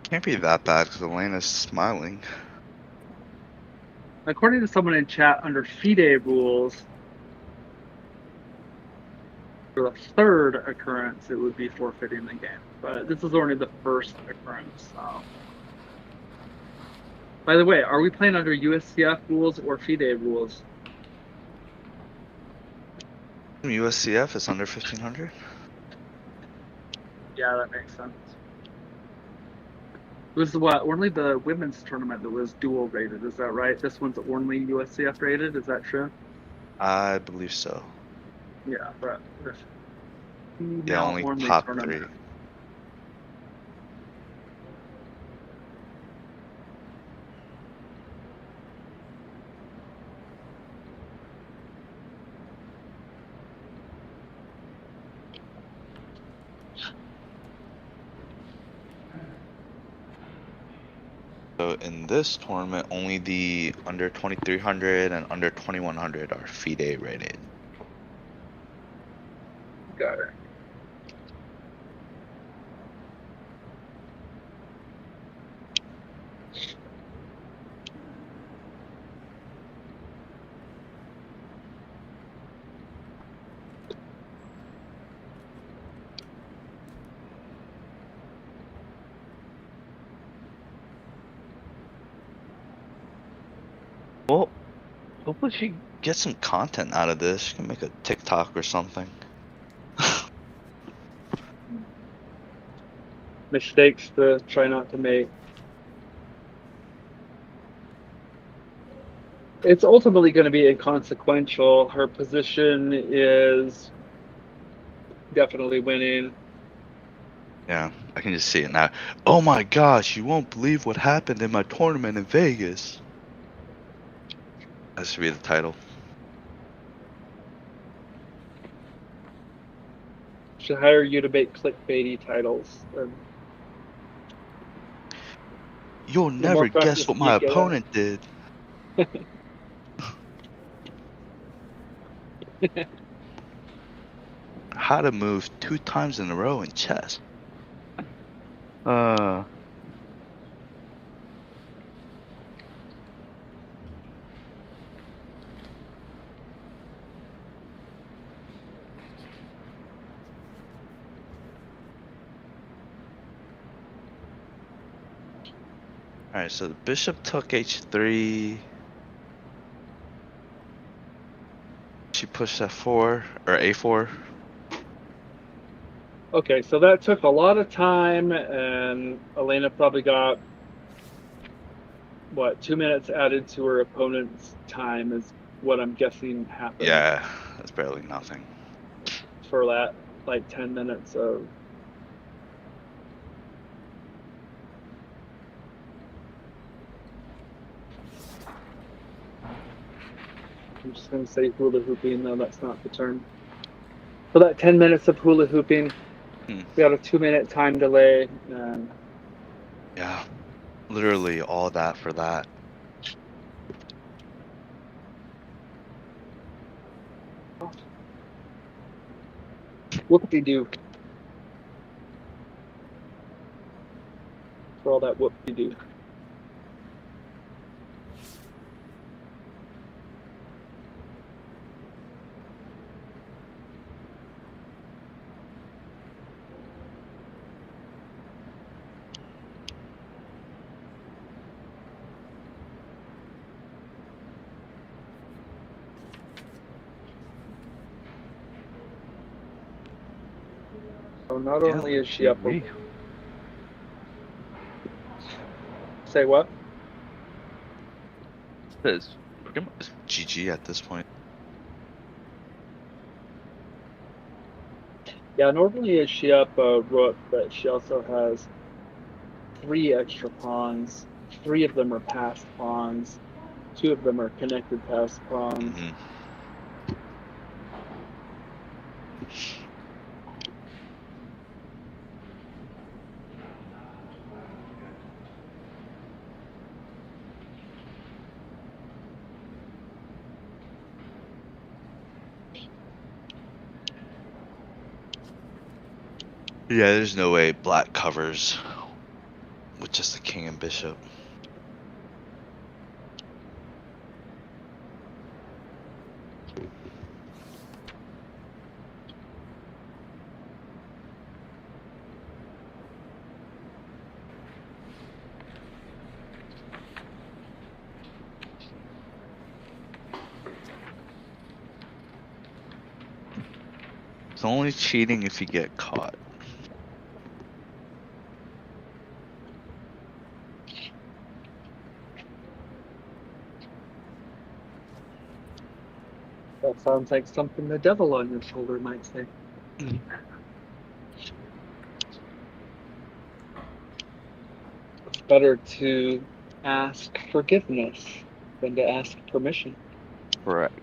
Can't be that bad because Elena's smiling. According to someone in chat, under FIDE rules, for the third occurrence, it would be forfeiting the game. But this is only the first occurrence. So. By the way, are we playing under USCF rules or FIDE rules? USCF is under 1500. Yeah, that makes sense. It was what? Only the women's tournament that was dual rated, is that right? This one's only USCF rated, is that true? I believe so. Yeah, but Yeah, only top tournament. 3. So in this tournament, only the under 2300 and under 2100 are FIDE rated. Got it. Well, hopefully she gets some content out of this. She can make a TikTok or something. Mistakes to try not to make. It's ultimately going to be inconsequential. Her position is definitely winning. Yeah, I can just see it now. Oh my gosh, you won't believe what happened in my tournament in Vegas. That should be the title. Should hire you to make clickbaity titles. You'll never guess what my opponent did. How to move 2 times in a row in chess. Alright, so the bishop took h3. She pushed f4 or a4. Okay, so that took a lot of time, and Elena probably got, what, 2 minutes added to her opponent's time is what I'm guessing happened. Yeah, that's barely nothing. For that, like, 10 minutes of... I'm just going to say hula hooping, though that's not the term. For that 10 minutes of hula hooping, we got a 2-minute time delay. And... Yeah, literally all that for that. Whoop-de-doo. For all that whoop-de-doo. So not only is she up... Say what? It's pretty much GG at this point. Yeah, normally is she up a rook, but she also has 3 extra pawns. 3 of them are passed pawns. 2 of them are connected past pawns. Hmm. Yeah, there's no way black covers with just the king and bishop. It's only cheating if you get caught. That sounds like something the devil on your shoulder might say. It's better to ask forgiveness than to ask permission. Correct.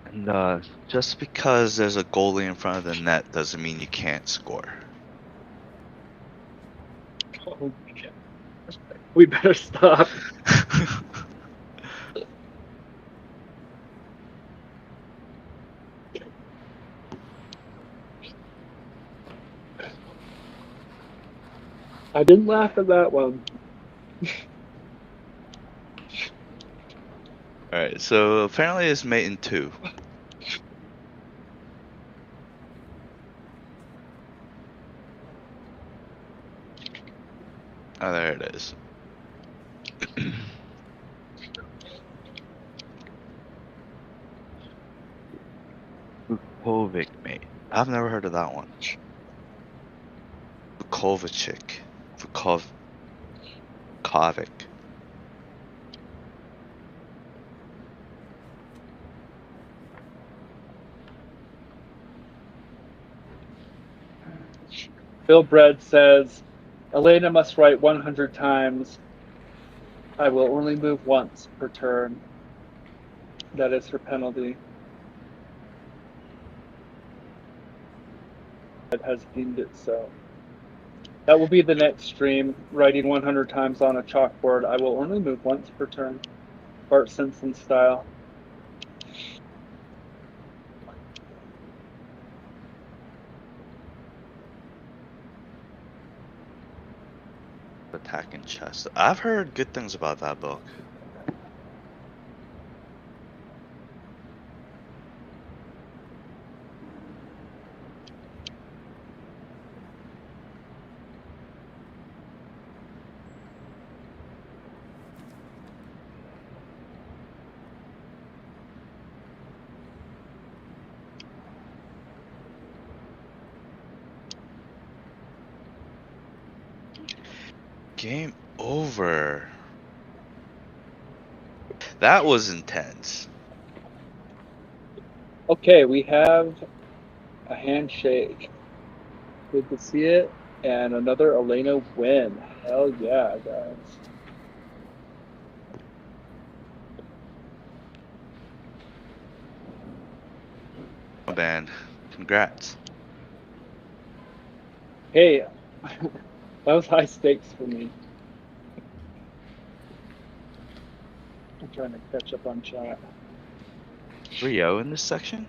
And just because there's a goalie in front of the net doesn't mean you can't score. Oh, shit. We better stop. I didn't laugh at that one. Alright, so apparently it's mate in 2. Oh, there it is. Vukovic, mate. I've never heard of that one. Vukovic. Vukovic. Bill Bread says, Elena must write 100 times. I will only move once per turn. That is her penalty. It has deemed it so. That will be the next stream, writing 100 times on a chalkboard. I will only move once per turn. Bart Simpson style. Attacking chess. I've heard good things about that book. Game over. That was intense. Okay, we have a handshake. Good to see it. And another Elena win. Hell yeah, guys. Oh, man. Congrats. Hey, that was high stakes for me. I'm trying to catch up on chat. 3-0 in this section?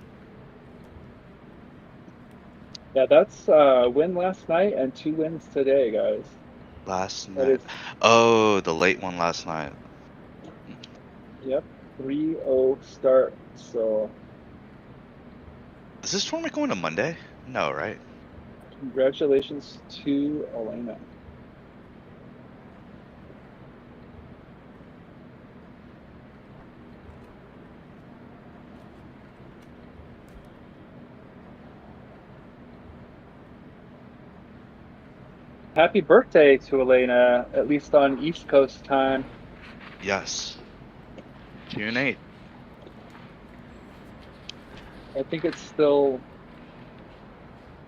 Yeah, that's a win last night and 2 wins today, guys. Last That night. is, Oh, the late one last night. yep, 3-0 start. So Is this tournament going to Monday? No, right? congratulations to Elena. Happy birthday to Elena, at least on East Coast time. Yes. June 8th. I think it's still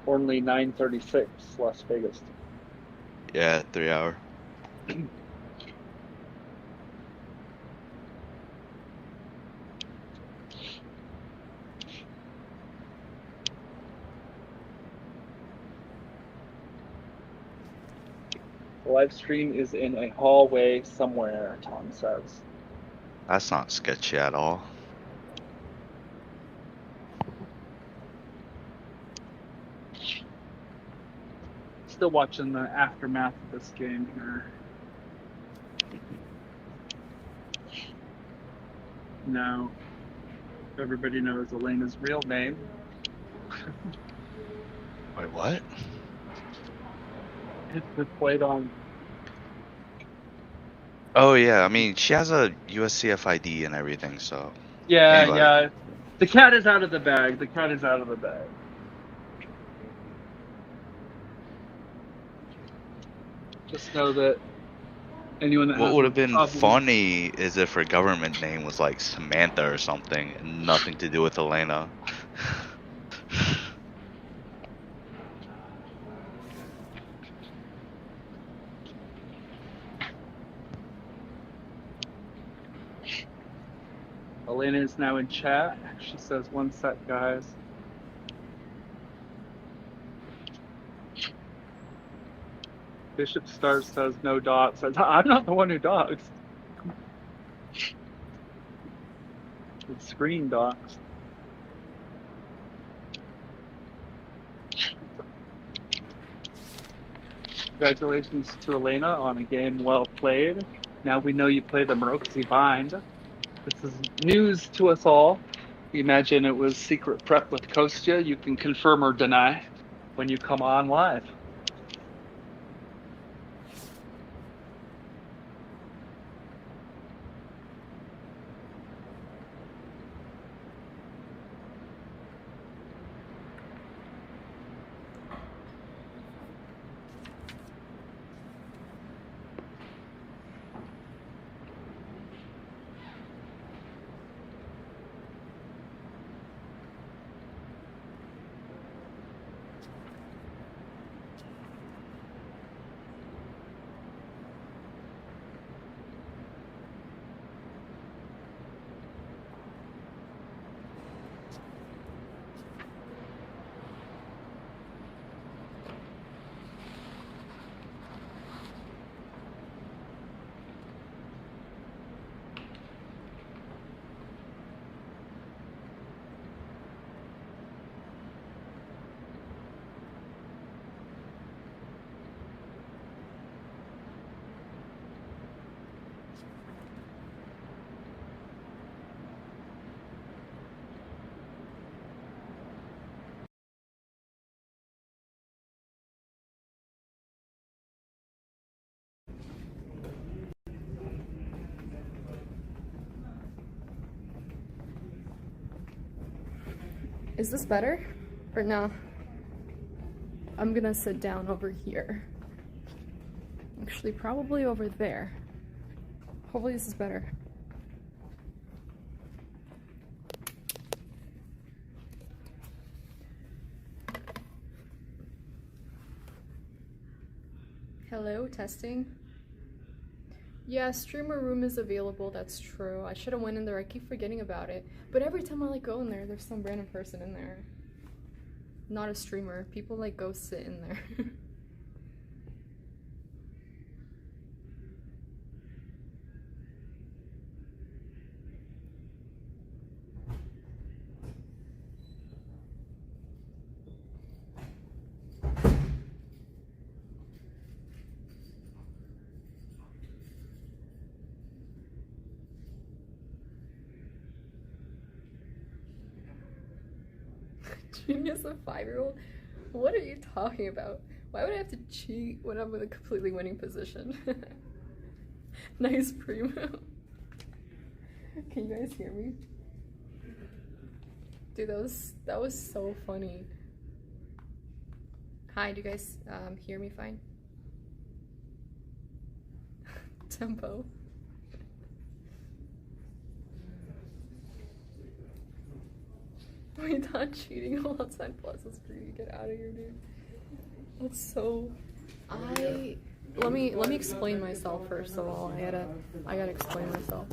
only 9:36 Las Vegas. Yeah, 3 hour. The live stream is in a hallway somewhere, Tom says. That's not sketchy at all. Still watching the aftermath of this game here. Now, everybody knows Elena's real name. Wait, what? It's played on. Oh yeah, I mean she has a USCF ID and everything, so Yeah, anybody. yeah. The cat is out of the bag. The cat is out of the bag. Just know that anyone that What has would a have been problem- funny is if her government name was like Samantha or something, and nothing to do with Elena. Elena is now in chat. She says, "One sec, guys." Bishop Stars says no dots. I'm not the one who docs. It's screen docs. Congratulations to Elena on a game well played. Now we know you play the Maroczy Bind. This is news to us all. We imagine it was secret prep with Kostya. You can confirm or deny when you come on live. Is this better? Or no? I'm gonna sit down over here. Actually, probably over there. Hopefully this is better. Hello, testing. Yeah, streamer room is available, that's true. I should have went in there, I keep forgetting about it. But every time I go in there, there's some random person in there. Not a streamer. People go sit in there. Cheating as a 5-year-old? What are you talking about? Why would I have to cheat when I'm in a completely winning position? Nice primo. Can you guys hear me? Dude, that was so funny. Hi, do you guys hear me fine? Tempo. We're not cheating while outside Plus is free. Get out of here, dude. That's so. Let me explain myself first of all. I gotta explain myself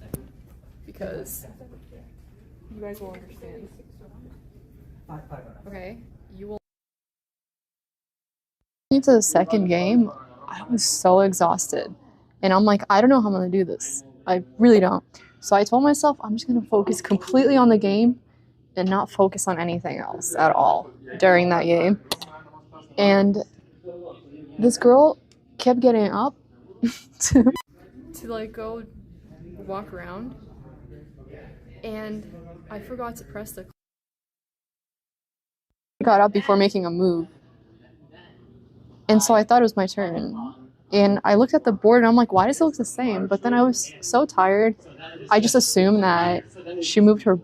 because you guys will understand. Okay, you will. It's a second game. I was so exhausted. And I'm like, I don't know how I'm going to do this. I really don't. So I told myself I'm just going to focus completely on the game and not focus on anything else at all during that game. And this girl kept getting up to like go walk around, and I forgot to press the. I got up before making a move, and so I thought it was my turn. And I looked at the board and I'm like, why does it look the same? But then I was so tired, I just assumed that she moved her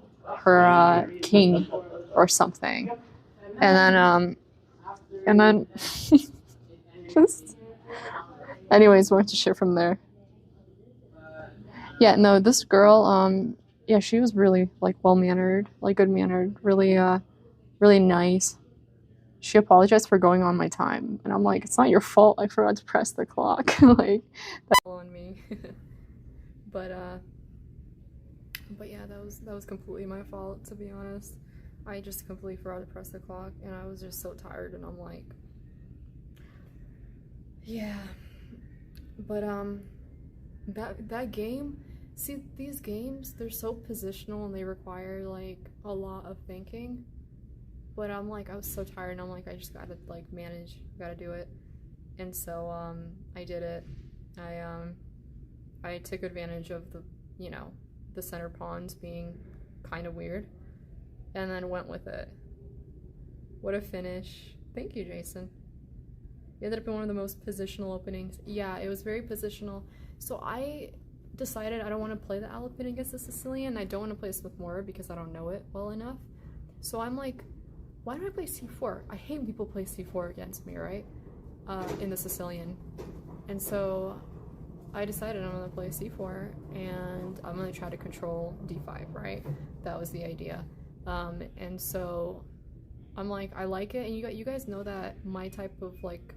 king or something, and then just anyways went to shit from there. Yeah, no, this girl, yeah, she was really like well-mannered, like good-mannered, really nice. She apologized for going on my time, and I'm like, it's not your fault. I forgot to press the clock. Like that's on me. But yeah, that was completely my fault, to be honest. I just completely forgot to press the clock, and I was just so tired, and I'm like, yeah. But that game, see, these games, they're so positional and they require like a lot of thinking. But I'm like, I was so tired, and I'm like, I just gotta like manage, gotta do it. And so I did it. I took advantage of the, you know, the center pawns being kind of weird, and then went with it. What a finish. Thank you, Jason. It ended up in one of the most positional openings. Yeah, it was very positional. So I decided I don't want to play the Alapin against the Sicilian. I don't want to play Smith Morra because I don't know it well enough. So I'm like, why don't I play c4? I hate when people play c4 against me, right? In the Sicilian. And so I decided I'm gonna play c4 and I'm gonna try to control d5, right? That was the idea. And so I'm like, I like it, and you guys know that my type of like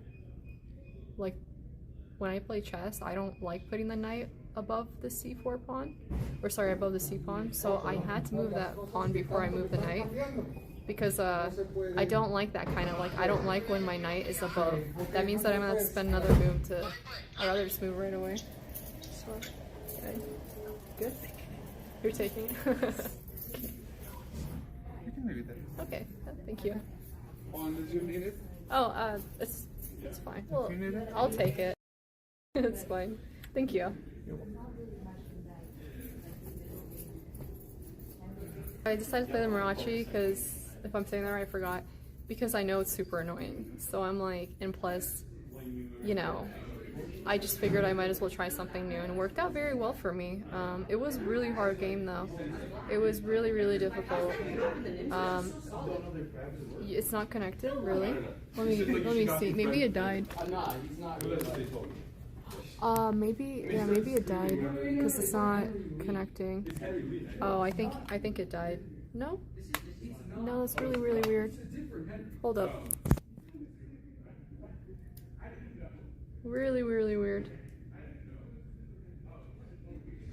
when I play chess, I don't like putting the knight above the c4 pawn, or sorry, above the c pawn. So I had to move that pawn before I moved the knight, because I don't like that kind of, like, I don't like when my knight is above. That means that I'm gonna have to spend another move to, I'd rather just move right away. So, okay. Good? You're taking it? Okay, thank you. Did you need it? Oh, it's fine. Well, I'll take it. It's fine. Thank you. I decided to play the Marachi because, if I'm saying that right, I forgot, because I know it's super annoying. So I'm like, and plus, you know, I just figured I might as well try something new, and it worked out very well for me. It was a really hard game though. It was really, really difficult. It's not connected, really. Let me see. Maybe it died. Maybe it died because it's not connecting. Oh, I think it died. No, that's really, really weird. Hold up. Really, really weird.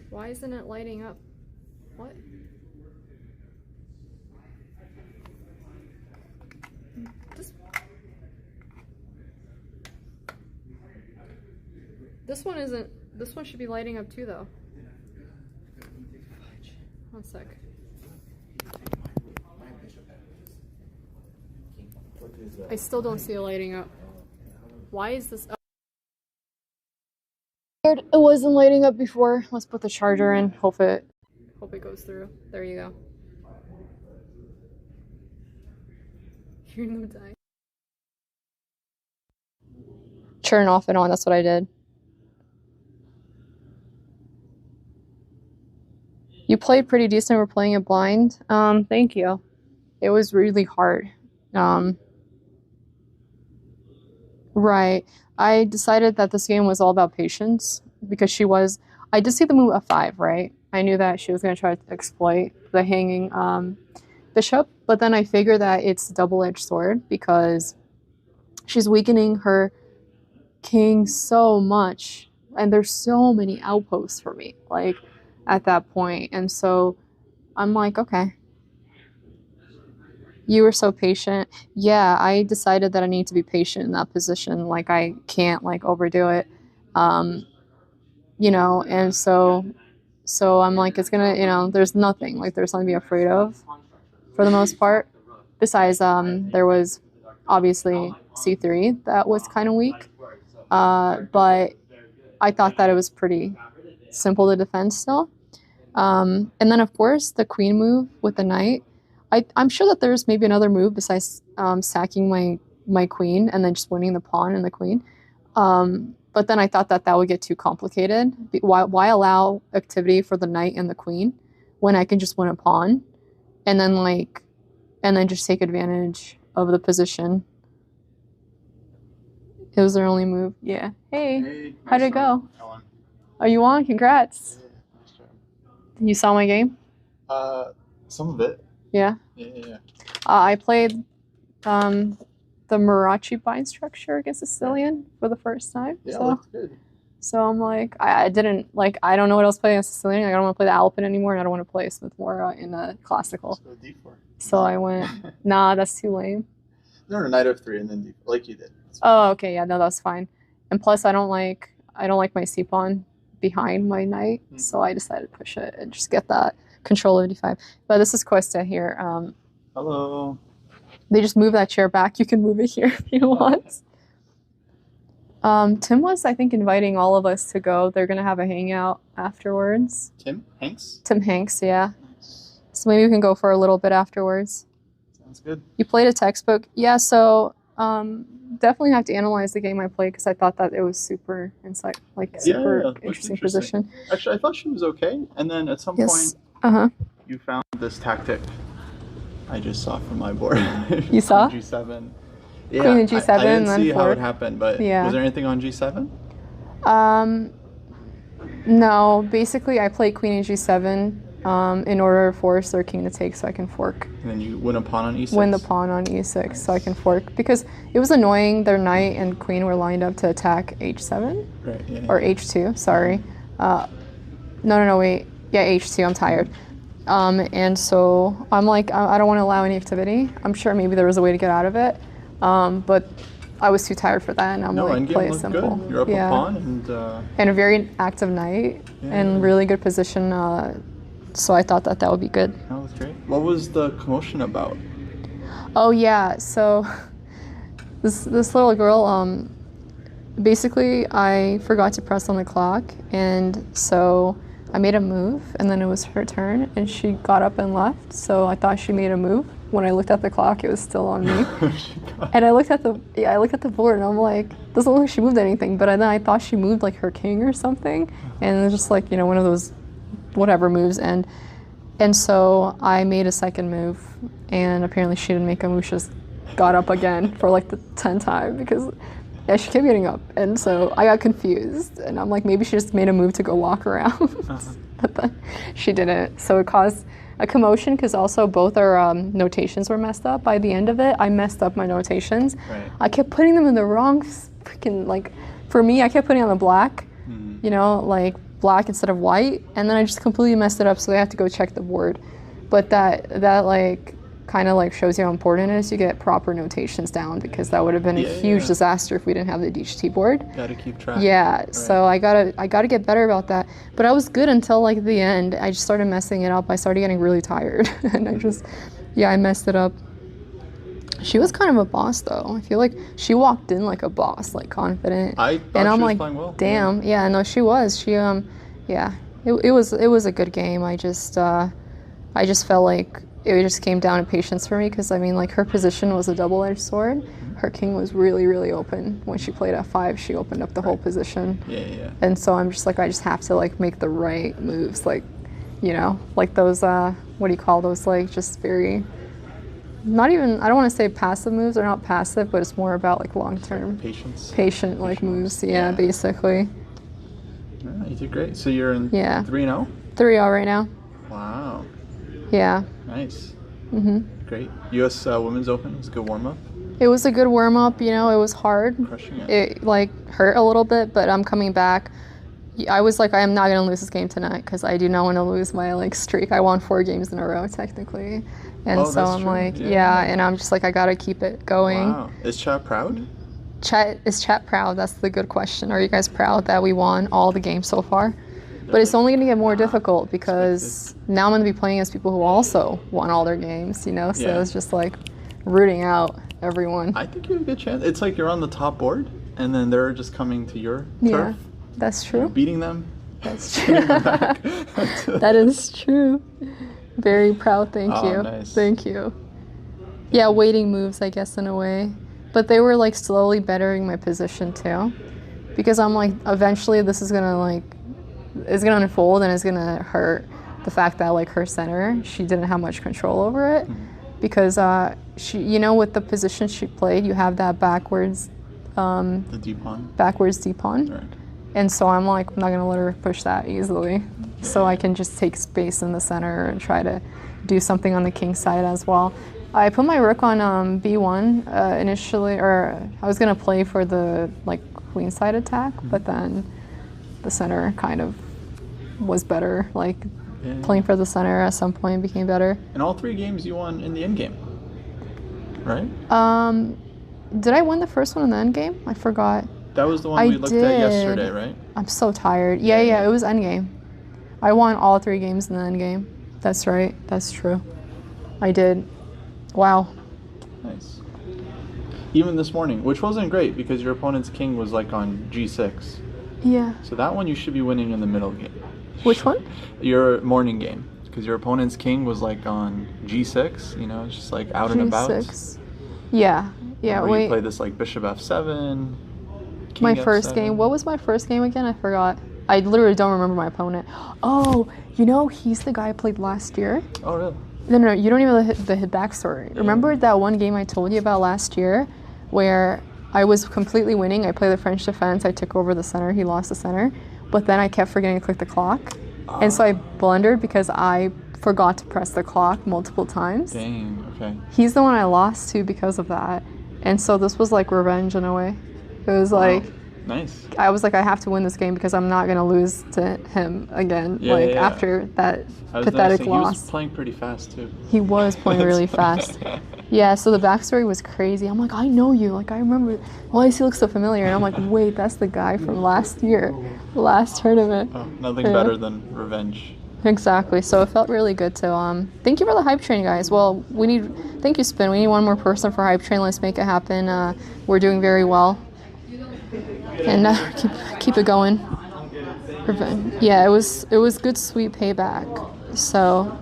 Why isn't it lighting up? What? This one isn't. This one should be lighting up too, though. One sec. I still don't see it lighting up. Why is this? It wasn't lighting up before. Let's put the charger in. Hope it goes through. There you go. You're no die. Turn off and on. That's what I did. You played pretty decent. We're playing it blind. Thank you. It was really hard. Right. I decided that this game was all about patience because I did see the move f5, right? I knew that she was going to try to exploit the hanging bishop, but then I figured that it's a double-edged sword because she's weakening her king so much, and there's so many outposts for me, like, at that point. And so I'm like, okay. You were so patient. Yeah, I decided that I need to be patient in that position. Like I can't like overdo it. Um, and so I'm like it's gonna, there's nothing. Like there's nothing to be afraid of for the most part. Besides there was obviously C3 that was kind of weak. But I thought that it was pretty simple to defend still. And then of course the queen move with the knight. I'm sure that there's maybe another move besides sacking my queen and then just winning the pawn and the queen. But then I thought that would get too complicated. Why allow activity for the knight and the queen when I can just win a pawn and then just take advantage of the position? It was their only move. Yeah. Hey, how'd it go? Are you on? Congrats. You saw my game? Some of it. Yeah. Yeah. I played the Marachi bind structure against the Sicilian for the first time. Yeah, so, that's good. so I'm like, I didn't like. I don't know what else to play against Sicilian. Like, I don't want to play the Alpin anymore, and I don't want to play Smith Mora in a classical. Let's go D4. So I went, nah, that's too lame. No, knight f3 and then D4, like you did. Oh, okay, yeah, no, that's fine. And plus, I don't like my C pawn behind my knight, so I decided to push it and just get that control of d5. But this is Costa here. Hello. They just move that chair back. You can move it here if you want. Tim was, I think, inviting all of us to go. They're gonna have a hangout afterwards. Tim Hanks? Tim Hanks, yeah. So maybe we can go for a little bit afterwards. Sounds good. You played a textbook? Yeah, so definitely have to analyze the game I played because I thought that it was super interesting position. Actually, I thought she was okay, and then at some point, you found this tactic I just saw from my board. You saw? G7. Yeah, Queen and G7 I didn't and then see how fork. it happened, but Yeah. was there anything on G7? No, basically I played Queen and G7 in order to force their king to take so I can fork. And then you win a pawn on E6? Win the pawn on E6 so I can fork. Because it was annoying, their knight and queen were lined up to attack H7. Right, yeah. Or H2, sorry. No, wait. Yeah, H2, I'm tired. And so I'm like, I don't want to allow any activity. I'm sure maybe there was a way to get out of it. But I was too tired for that, and I'm like, play it simple. Good. You're up a pawn, and a very active knight, and really good position. So I thought that would be good. That was great. What was the commotion about? Oh yeah, so this little girl, basically I forgot to press on the clock, and so I made a move, and then it was her turn, and she got up and left. So I thought she made a move. When I looked at the clock, it was still on me. And I looked at the board, and I'm like, doesn't look like she moved anything. But then I thought she moved like her king or something, and it was just like, one of those whatever moves. And so I made a second move, and apparently she didn't make a move. She just got up again for like the 10th time because she kept getting up. And so I got confused, and I'm like, maybe she just made a move to go walk around. But then she didn't. So it caused a commotion because also both our notations were messed up. By the end of it, I messed up my notations. Right. I kept putting them in the wrong freaking, for me, I kept putting on the black, like black instead of white, and then I just completely messed it up, so they have to go check the board. But that kind of shows you how important it is to get proper notations down, because that would have been a huge disaster if we didn't have the DHT board. Gotta keep track. Yeah, right. So I gotta get better about that. But I was good until the end. I just started messing it up. I started getting really tired, and I messed it up. She was kind of a boss though. I feel like she walked in like a boss, confident. I thought and I'm she was like, playing well. damn, yeah, no, she was. She it was a good game. I just felt like it just came down to patience for me, because her position was a double-edged sword. Her king was really, really open. When she played f5, she opened up the whole position. Yeah. And so I'm just like, I just have to make the right moves, those what do you call those, just very, not even, I don't want to say passive moves. They're not passive, but it's more about long-term patient moves. Yeah, basically. Yeah, you did great. So you're in 3-0? 3-0 right now. Wow. Yeah. Nice. Mhm. Great. U.S. Women's Open was a good warm-up. It was a good warm-up. It was hard. Crushing it. It hurt a little bit, but I'm coming back. I was like, I am not going to lose this game tonight, because I do not want to lose my streak. I won 4 games in a row technically, And so that's I'm true. like, Yeah. and I'm just like, I gotta keep it going. Wow. Is chat proud? Is chat proud? That's the good question. Are you guys proud that we won all the games so far? But it's only going to get more difficult because now I'm going to be playing as people who also won all their games, you know? So Yeah. it's just like rooting out everyone. I think you have a good chance. It's like you're on the top board, and then they're just coming to your Yeah, turf, that's true. beating them. That's true. That is true. Very proud, thank you. Nice. Thank you. Yeah, waiting moves, I guess, in a way. But they were like slowly bettering my position too. Because I'm like, eventually this is gonna like, it's gonna unfold and it's gonna hurt the fact that like her center, she didn't have much control over it. Because she, you know, with the position she played, you have that backwards, The D pawn. backwards D pawn. Right. And so I'm like, I'm not gonna let her push that easily. So I can just take space in the center and try to do something on the king side as well. I put my rook on B1 initially, or I was gonna play for the like queen side attack, but then the center kind of was better. Like playing for the center at some point became better. And all 3 games you won in the end game, right? Did I win the first one in the end game? I forgot. That was the one I we looked at did. yesterday, right? I'm so tired. Yeah, it was endgame. I won all 3 games in the endgame. That's right. That's true. I did. Wow. Nice. Even this morning, which wasn't great because your opponent's king was like on G6. Yeah. So that one you should be winning in the middle game. Which one? Your morning game. Because your opponent's king was like on G6, you know, it's just like out and about. G6. Yeah. Yeah, Where you wait. play this like bishop F7. King My first F7. game. What was my first game again? I forgot. I literally don't remember my opponent. Oh, you know, he's the guy I played last year. Oh, really? No, you don't even know the backstory. Remember that one game I told you about last year where I was completely winning? I played the French defense, I took over the center, he lost the center, but then I kept forgetting to click the clock. And so I blundered because I forgot to press the clock multiple times. Dang, okay. He's the one I lost to because of that. And so this was like revenge in a way. It was like, Nice. I was like, I have to win this game because I'm not going to lose to him again, after that pathetic loss. He was playing pretty fast too. He was playing really fast. Yeah, so the backstory was crazy. I'm like, I know you. Like, I remember. Why does he look so familiar? And I'm like, wait, that's the guy from last year, last tournament. Oh, nothing better than revenge. Exactly. So it felt really good to thank you for the hype train, guys. Well, thank you, Spin. We need one more person for hype train. Let's make it happen. We're doing very well. And keep it going. Yeah, it was good, sweet payback. So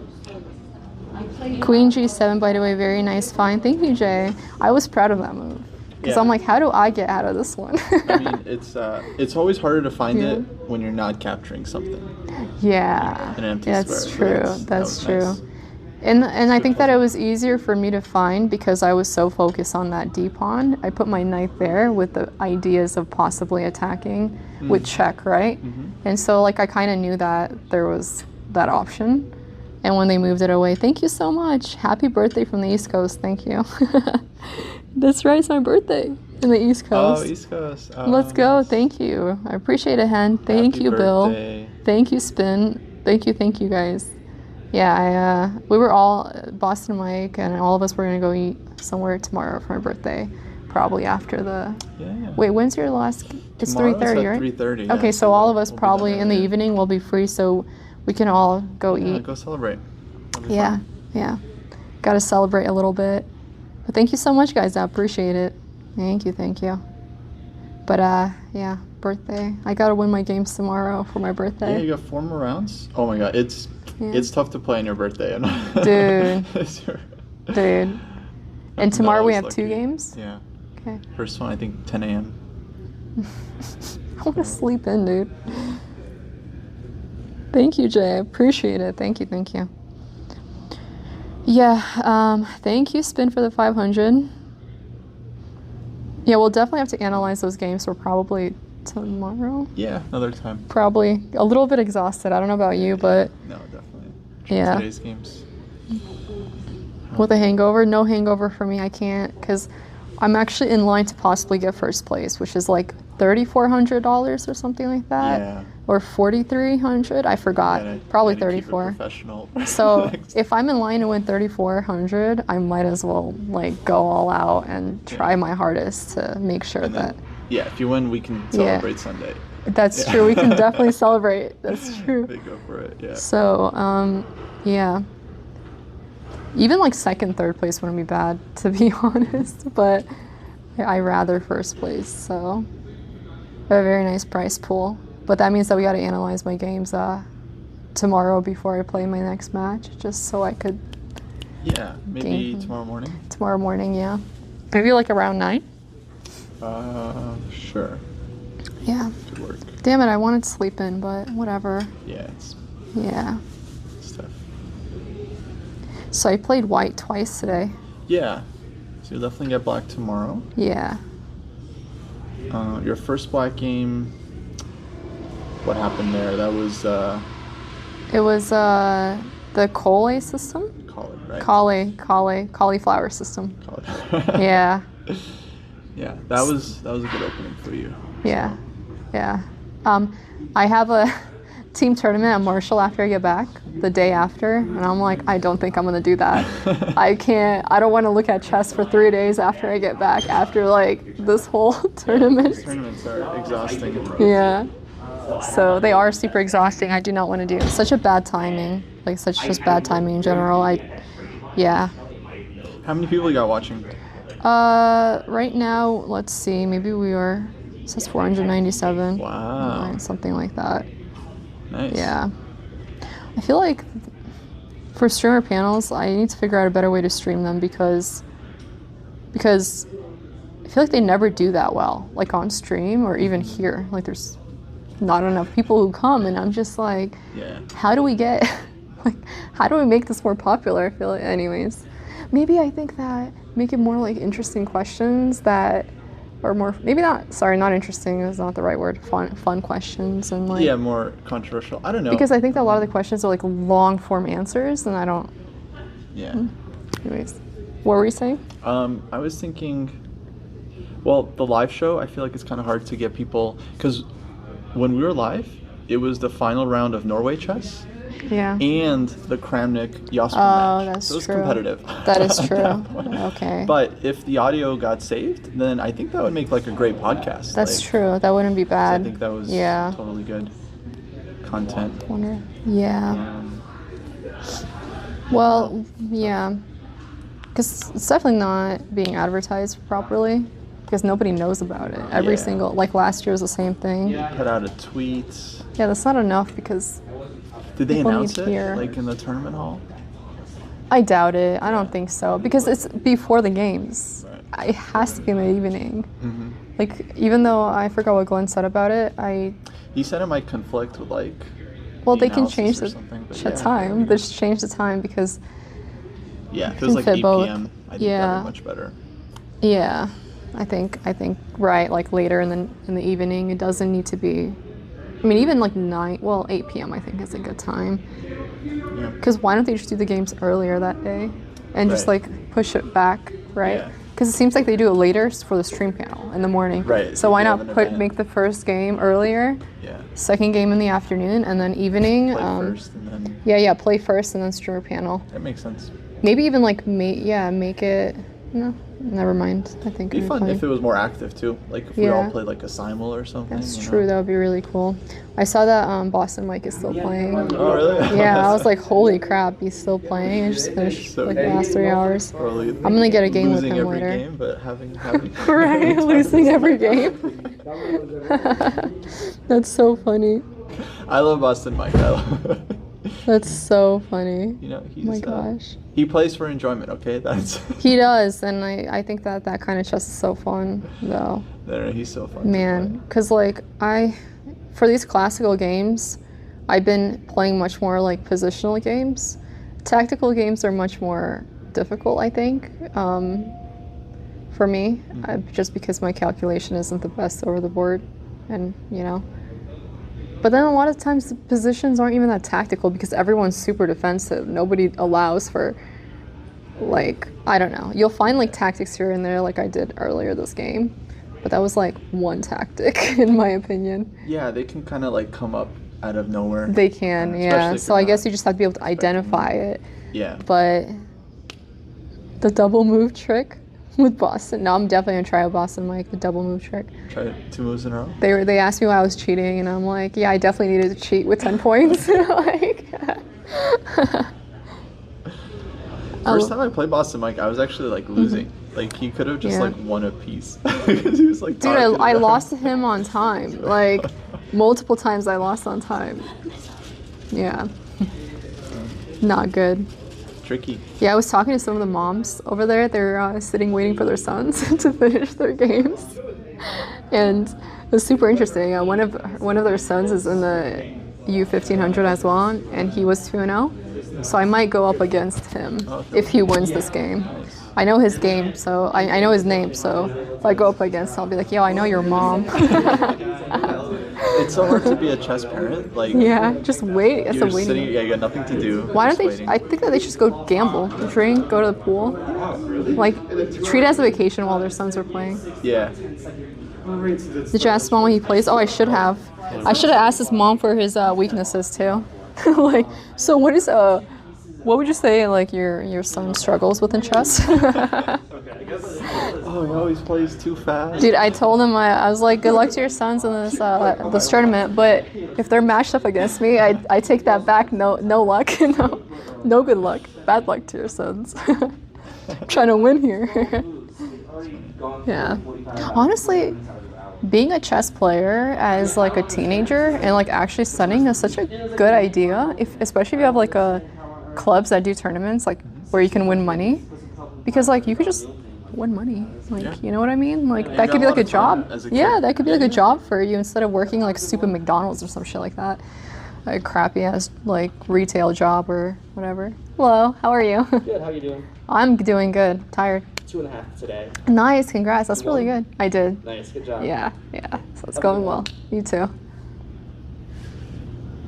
Queen G7, by the way, very nice find. Thank you, Jay. I was proud of that move because I'm like, how do I get out of this one? I mean, it's always harder to find it when you're not capturing something. Yeah, An empty that's square. true. That's true. Nice. And I think that it was easier for me to find because I was so focused on that D pawn. I put my knight there with the ideas of possibly attacking with check, right? And so like I kind of knew that there was that option. And when they moved it away, thank you so much. Happy birthday from the East Coast. Thank you. That's right, it's my birthday in the East Coast. Oh, East Coast. Let's go. Thank you. I appreciate it, Hen. Thank you, birthday. Bill. Thank you, Spin. Thank you guys. Yeah, we were all Boston Mike, and all of us were gonna go eat somewhere tomorrow for my birthday, probably after the. Yeah. Wait, when's your last? It's 3:30, right? 3:30. Okay, so all of us probably in the evening will be free, so we can all go eat. Go celebrate. Yeah. Got to celebrate a little bit. But thank you so much, guys. I appreciate it. Thank you. But yeah, birthday. I gotta win my games tomorrow for my birthday. Yeah, you got 4 more rounds. Oh my god, it's tough to play on your birthday. Dude. And tomorrow we have 2 games? Yeah. Okay. First one, I think 10 a.m. I want to sleep in, dude. Thank you, Jay. I appreciate it. Thank you. Yeah, thank you, Spin, for the 500. Yeah, we'll definitely have to analyze those games for probably tomorrow. Yeah, another time. Probably a little bit exhausted. I don't know about you, but no, definitely. Yeah. Today's games. With a hangover, no hangover for me. I can't because I'm actually in line to possibly get first place, which is like $3,400 or something like that. Yeah. Or 4,300. I forgot. Probably Gotta keep it 34. professional. So if I'm in line to win 3,400, I might as well like go all out and try my hardest to make sure And then, that. yeah, if you win, we can celebrate Sunday. That's true. We can definitely celebrate. That's true. They go for it. Yeah. So yeah. Even like second, third place wouldn't be bad, to be honest. But I rather first place. So I have a very nice prize pool. But that means that we got to analyze my games tomorrow before I play my next match, just so I could. Yeah, maybe tomorrow morning. Tomorrow morning, yeah. Maybe like around 9. Sure. Yeah. Could work. Damn it! I wanted to sleep in, but whatever. Yeah, Yeah. it's tough. So I played white twice today. Yeah. So you'll definitely get black tomorrow. Yeah. Your first black game. What happened there? That was It was the Cole system. call it right. Cauliflower system. Call it. Yeah. Yeah, that was a good opening for you. Yeah. Yeah. I have a team tournament at Marshall after I get back, the day after, and I'm like, I don't think I'm gonna do that. I don't want to look at chess for 3 days after I get back, after like this whole tournament. Tournaments are exhausting. Yeah. So they are super exhausting. I do not want to do it. Such a bad timing. Like such just bad timing in general. Yeah. How many people you got watching? Right now, let's see, maybe it says 497. Wow. Something like that. Nice. Yeah. I feel like for streamer panels, I need to figure out a better way to stream them because I feel like they never do that well, like on stream or even here. Like there's not enough people who come, and I'm just like, how do we make this more popular? I feel like, anyways. Maybe I think that make it more like interesting questions that are more, maybe not, sorry, not interesting is not the right word, fun questions and like. Yeah, more controversial. I don't know. Because I think that a lot of the questions are like long form answers and I don't. Yeah. Anyways, what were you saying? I was thinking, well, the live show, I feel like it's kind of hard to get people, because when we were live, it was the final round of Norway chess. Yeah. And the Kramnik Jasper match. That's so it was true. Competitive. That is true. Okay. But if the audio got saved, then I think that would make like a great podcast. That's true. That wouldn't be bad. I think that was totally good content. Yeah. Well, yeah. Because it's definitely not being advertised properly. Because nobody knows about it. Every single, like last year was the same thing. Put out a tweet. Yeah, that's not enough because. Did they announce it, like in the tournament hall? I doubt it. I don't think so because it's before the games. Right. It has to be in the evening. Mm-hmm. Like even though I forgot what Glenn said about it, He said it might conflict with like. Well, they can change the time. They just change the time because. Yeah, if it was like 8 p.m. I think that would be much better. Yeah, I think right, like later in the evening. It doesn't need to be. I mean, even like 8 p.m. I think is a good time. Yeah. Because why don't they just do the games earlier that day and just like push it back, right? Because it seems like they do it later for the stream panel in the morning. Right. So why not make the first game earlier? Yeah. Second game in the afternoon and then evening. Play first and then. Play first and then streamer panel. That makes sense. Maybe even like make it. No, never mind. I think it'd be fun if it was more active too. Like if we all played like a simul or something. That's true. That would be really cool. I saw that Boston Mike is still playing. Oh really? Yeah, I was like, holy crap, he's still playing. I just finished like the last 3 hours. I'm gonna get a game with him later. Losing every game, but having right, losing every game. That's so funny. I love Boston Mike. That's so funny. You know, he's, oh my gosh. He plays for enjoyment, okay? That's He does, and I think that kind of chess is so fun, though. No, he's so fun. Man, because like for these classical games, I've been playing much more like positional games. Tactical games are much more difficult, I think, for me, just because my calculation isn't the best over the board, and you know. But then a lot of times the positions aren't even that tactical because everyone's super defensive. Nobody allows for, like, I don't know. You'll find like tactics here and there like I did earlier this game. but that was like one tactic, in my opinion. Yeah, they can kind of like come up out of nowhere. They can, especially yeah. if So you're I guess not you just have to be able to identify it. Yeah. But the double move trick with Boston. No, I'm definitely gonna try a Boston Mike, the double move trick. Try 2 moves in a row. They asked me why I was cheating, and I'm like, yeah, I definitely needed to cheat with 10 points. Like, First time I played Boston Mike, I was actually like losing. Like he could have just Yeah. like won a piece because he was like. dude, I lost to him on time. Like multiple times I lost on time. Yeah. Not good. Tricky. Yeah, I was talking to some of the moms over there. They're sitting waiting for their sons to finish their games, and it was super interesting. One of their sons is in the U1500 as well, and he was 2-0. So I might go up against him if he wins this game. I know his game, so I know his name. So if I go up against him, I'll be like, yo, I know your mom. It's so hard to be a chess parent. Like Yeah, just wait. That's you're a waiting. sitting. Yeah, you got nothing to do. Why don't just they? waiting. I think that they should just go gamble, drink, go to the pool, like treat it as a vacation while their sons are playing. Yeah. Did you ask mom when he plays? Oh, I should have. I should have asked his mom for his weaknesses too. Like, so what would you say like your son struggles with in chess? Oh, he always plays too fast. Dude, I told him I was like, good luck to your sons in this tournament, but if they're matched up against me, I take that back. No luck, no good luck, bad luck to your sons. I'm trying to win here. Yeah, honestly, being a chess player as like a teenager and like actually studying is such a good idea. Especially if you have like clubs that do tournaments like where you can win money, because like you could just win money, like Yeah. you know what I mean, like you that got could be a like lot a of fun job. as a Yeah, kid. that could be like a job for you instead of working like stupid McDonald's or some shit like that, like crappy ass like retail job or whatever. Hello, how are you? Good, how you doing? I'm doing good. Tired. 2.5 today. Nice, congrats. That's really good. I did. Nice, good job. Yeah. So it's going well. You too.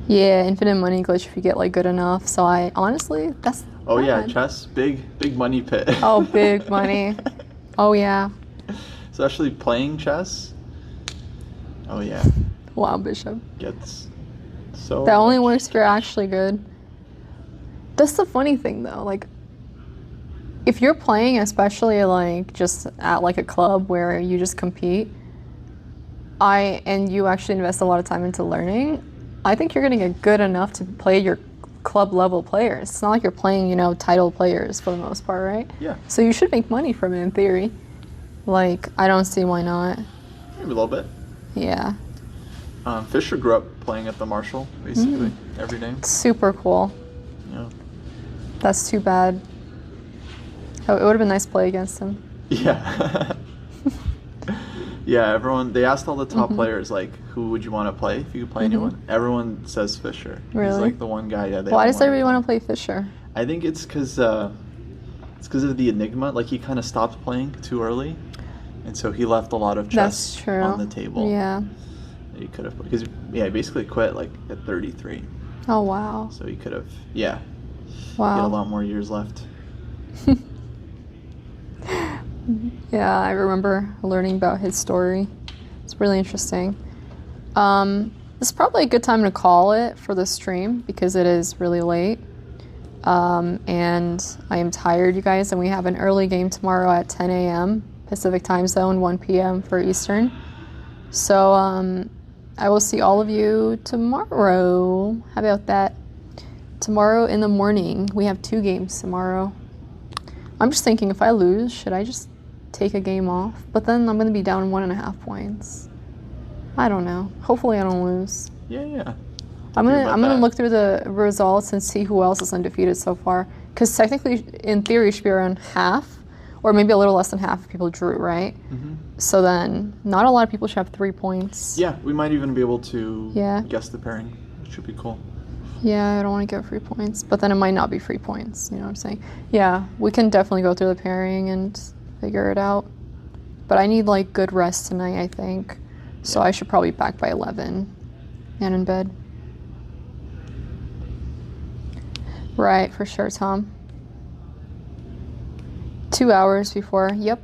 Yeah, infinite money glitch if you get like good enough. So I honestly, that's. Oh yeah, bad. chess, big money pit. Oh, big money. Oh yeah. Especially playing chess. Oh yeah, Wow, Bishop. gets so. That only much. works if you're actually good. That's the funny thing though, like if you're playing, especially like just at like a club where you just compete, and you actually invest a lot of time into learning, I think you're gonna get good enough to play your club level players. It's not like you're playing, title players for the most part, right? Yeah, So you should make money from it in theory. Like, I don't see why not. maybe a little bit. Yeah. Fisher grew up playing at the Marshall basically every day. Super cool. Yeah. That's too bad. Oh, it would have been nice to play against him. Yeah. Yeah, everyone, they asked all the top players, like, who would you want to play if you could play anyone? Everyone says Fisher. He's Really? like the one guy, yeah. They Why all does wanna everybody play. want to play Fisher? I think it's because of the Enigma. Like, he kind of stopped playing too early. And so he left a lot of That's chess true. on the table. Yeah. That he could have, because, yeah, he basically quit, like, at 33. Oh, wow. So he could have, yeah, he had a Wow. lot more years left. Yeah, I remember learning about his story. It's really interesting. This is probably a good time to call it for the stream because it is really late. And I am tired, you guys, and we have an early game tomorrow at 10 a.m. Pacific time zone, 1 p.m. for Eastern. So I will see all of you tomorrow. How about that? Tomorrow in the morning. We have 2 games tomorrow. I'm just thinking if I lose, should I just take a game off? But then I'm going to be down 1.5 points. I don't know. Hopefully I don't lose. Yeah. I'm Think gonna about I'm gonna that. look through the results and see who else is undefeated so far. Because technically, in theory, it should be around half, or maybe a little less than half of people drew, right? Mm-hmm. So then, not a lot of people should have 3 points. Yeah, we might even be able to Yeah. guess the pairing, which should be cool. Yeah, I don't want to get free points, but then it might not be free points. You know what I'm saying? Yeah, we can definitely go through the pairing and figure it out. But I need like good rest tonight, I think. So I should probably be back by 11 and in bed. Right, for sure, Tom. 2 hours before. Yep.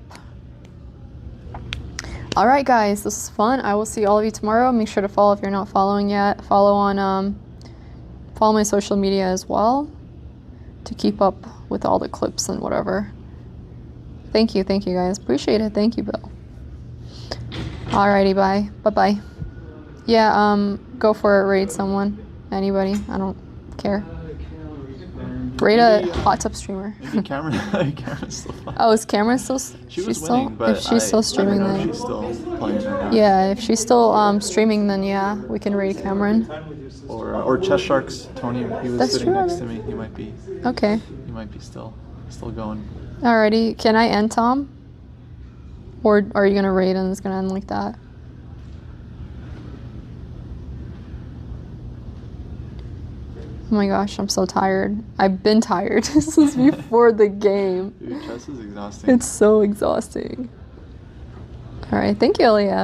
All right, guys, this is fun. I will see all of you tomorrow. Make sure to follow if you're not following yet. Follow my social media as well to keep up with all the clips and whatever. Thank you guys. Appreciate it. Thank you, Bill. Alrighty, bye. Bye-bye. Yeah, go for it. Raid someone. Anybody. I don't care. Raid a hot tub streamer. Maybe Cameron's still playing. Oh, is Cameron still? She was still, winning, but if she's still streaming, I don't know then if she's still playing. yeah. If she's still streaming, then yeah, we can raid Cameron. Or Chess Sharks Tony. He was That's sitting true. next to me. He might be Okay. still going. Alrighty. Can I end Tom? Or are you gonna raid and it's gonna end like that? Oh my gosh, I'm so tired. I've been tired since before the game. Dude, chess is exhausting. It's so exhausting. Alright, thank you, Elia.